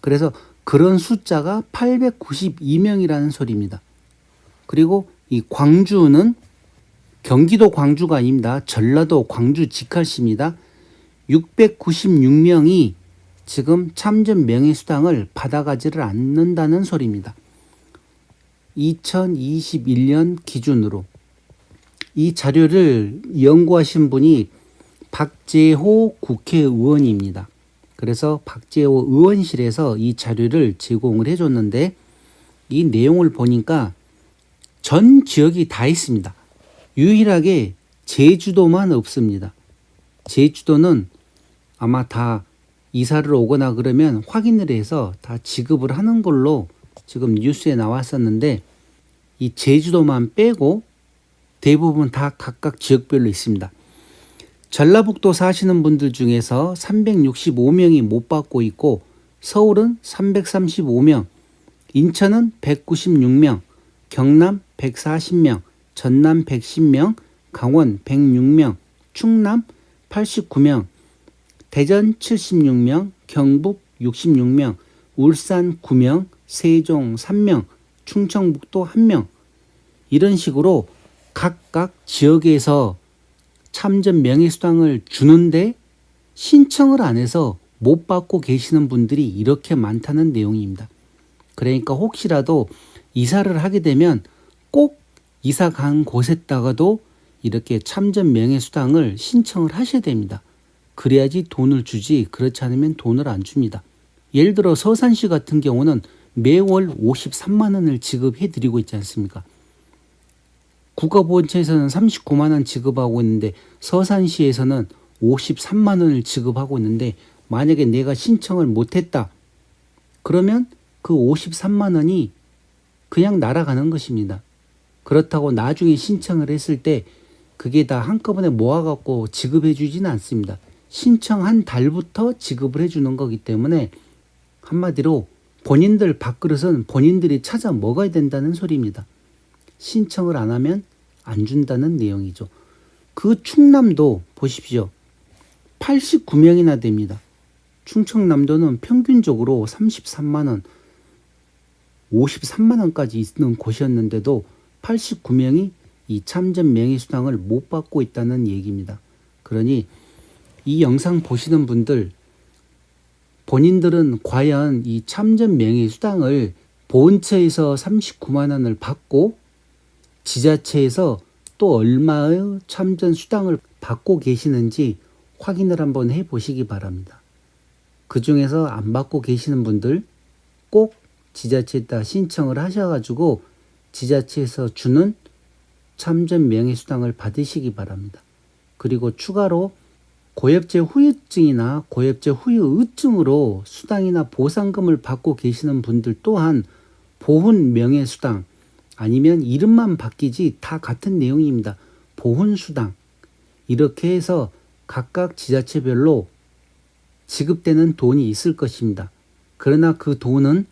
그래서 그런 숫자가 892명이라는 소리입니다. 그리고 이 광주는 경기도 광주가 아닙니다. 전라도 광주 직할시입니다. 696명이 지금 참전 명예수당을 받아가지를 않는다는 소리입니다. 2021년 기준으로 이 자료를 연구하신 분이 박재호 국회의원입니다. 그래서 박재호 의원실에서 이 자료를 제공을 해줬는데 이 내용을 보니까 전 지역이 다 있습니다. 유일하게 제주도만 없습니다. 제주도는 아마 다 이사를 오거나 그러면 확인을 해서 다 지급을 하는 걸로 지금 뉴스에 나왔었는데 이 제주도만 빼고 대부분 다 각각 지역별로 있습니다. 전라북도 사시는 분들 중에서 365명이 못 받고 있고 서울은 335명, 인천은 196명, 경남 140명, 전남 110명, 강원 106명, 충남 89명, 대전 76명, 경북 66명, 울산 9명, 세종 3명, 충청북도 1명 이런 식으로 각각 지역에서 참전 명예수당을 주는데 신청을 안 해서 못 받고 계시는 분들이 이렇게 많다는 내용입니다. 그러니까 혹시라도 이사를 하게 되면 꼭 이사 간 곳에다가도 이렇게 참전 명예수당을 신청을 하셔야 됩니다. 그래야지 돈을 주지 그렇지 않으면 돈을 안 줍니다. 예를 들어 서산시 같은 경우는 매월 53만 원을 지급해 드리고 있지 않습니까? 국가보훈처에서는 39만 원 지급하고 있는데 서산시에서는 53만 원을 지급하고 있는데 만약에 내가 신청을 못했다. 그러면 그 53만 원이 그냥 날아가는 것입니다. 그렇다고 나중에 신청을 했을 때 그게 다 한꺼번에 모아갖고 지급해 주지는 않습니다. 신청한 달부터 지급을 해주는 거기 때문에 한마디로 본인들 밥그릇은 본인들이 찾아 먹어야 된다는 소리입니다. 신청을 안 하면 안 준다는 내용이죠. 그 충남도 보십시오. 89명이나 됩니다. 충청남도는 평균적으로 33만 원, 53만 원까지 있는 곳이었는데도 89명이 이 참전 명예수당을 못 받고 있다는 얘기입니다. 그러니 이 영상 보시는 분들, 본인들은 과연 이 참전 명예수당을 보훈처에서 39만 원을 받고 지자체에서 또 얼마의 참전 수당을 받고 계시는지 확인을 한번 해보시기 바랍니다. 그 중에서 안 받고 계시는 분들 꼭 지자체에다 신청을 하셔가지고 지자체에서 주는 참전 명예수당을 받으시기 바랍니다. 그리고 추가로 고엽제 후유증이나 고엽제 후유의증으로 수당이나 보상금을 받고 계시는 분들 또한 보훈 명예수당 아니면 이름만 바뀌지 다 같은 내용입니다. 보훈수당 이렇게 해서 각각 지자체별로 지급되는 돈이 있을 것입니다. 그러나 그 돈은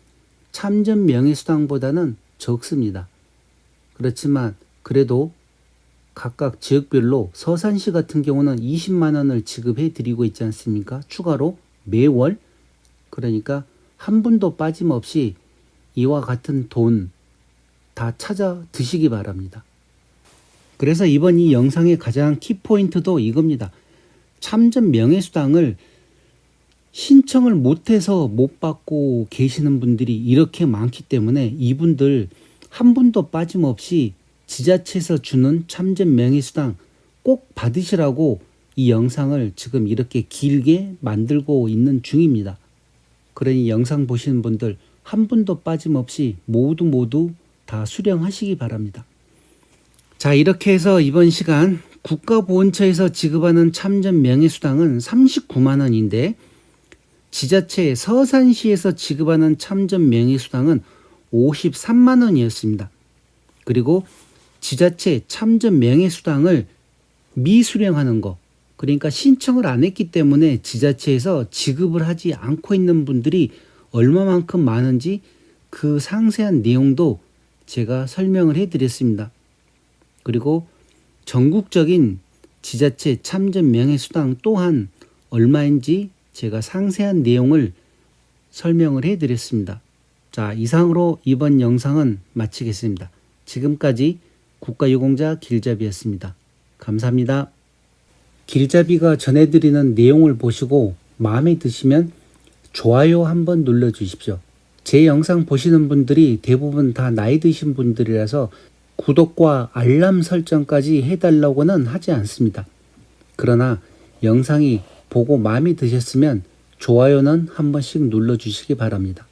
참전 명예수당보다는 적습니다. 그렇지만 그래도 각각 지역별로 서산시 같은 경우는 20만 원을 지급해 드리고 있지 않습니까? 추가로 매월. 그러니까 한 분도 빠짐없이 이와 같은 돈 다 찾아 드시기 바랍니다. 그래서 이번 이 영상의 가장 키포인트도 이겁니다. 참전 명예수당을 신청을 못해서 못 받고 계시는 분들이 이렇게 많기 때문에 이분들 한 분도 빠짐없이 지자체에서 주는 참전 명예수당 꼭 받으시라고 이 영상을 지금 이렇게 길게 만들고 있는 중입니다. 그러니 영상 보시는 분들 한 분도 빠짐없이 모두 다 수령하시기 바랍니다. 자, 이렇게 해서 이번 시간 국가보훈처에서 지급하는 참전 명예수당은 39만 원인데 지자체 서산시에서 지급하는 참전 명예수당은 53만 원이었습니다. 그리고 지자체 참전 명예수당을 미수령하는 거, 그러니까 신청을 안 했기 때문에 지자체에서 지급을 하지 않고 있는 분들이 얼마만큼 많은지 그 상세한 내용도 제가 설명을 해드렸습니다. 그리고 전국적인 지자체 참전 명예수당 또한 얼마인지 제가 상세한 내용을 설명을 해드렸습니다. 자, 이상으로 이번 영상은 마치겠습니다. 지금까지 국가유공자 길잡이였습니다. 감사합니다. 길잡이가 전해드리는 내용을 보시고 마음에 드시면 좋아요 한번 눌러주십시오. 제 영상 보시는 분들이 대부분 다 나이 드신 분들이라서 구독과 알람 설정까지 해달라고는 하지 않습니다. 그러나 영상이 보고 마음에 드셨으면 좋아요는 한 번씩 눌러주시기 바랍니다.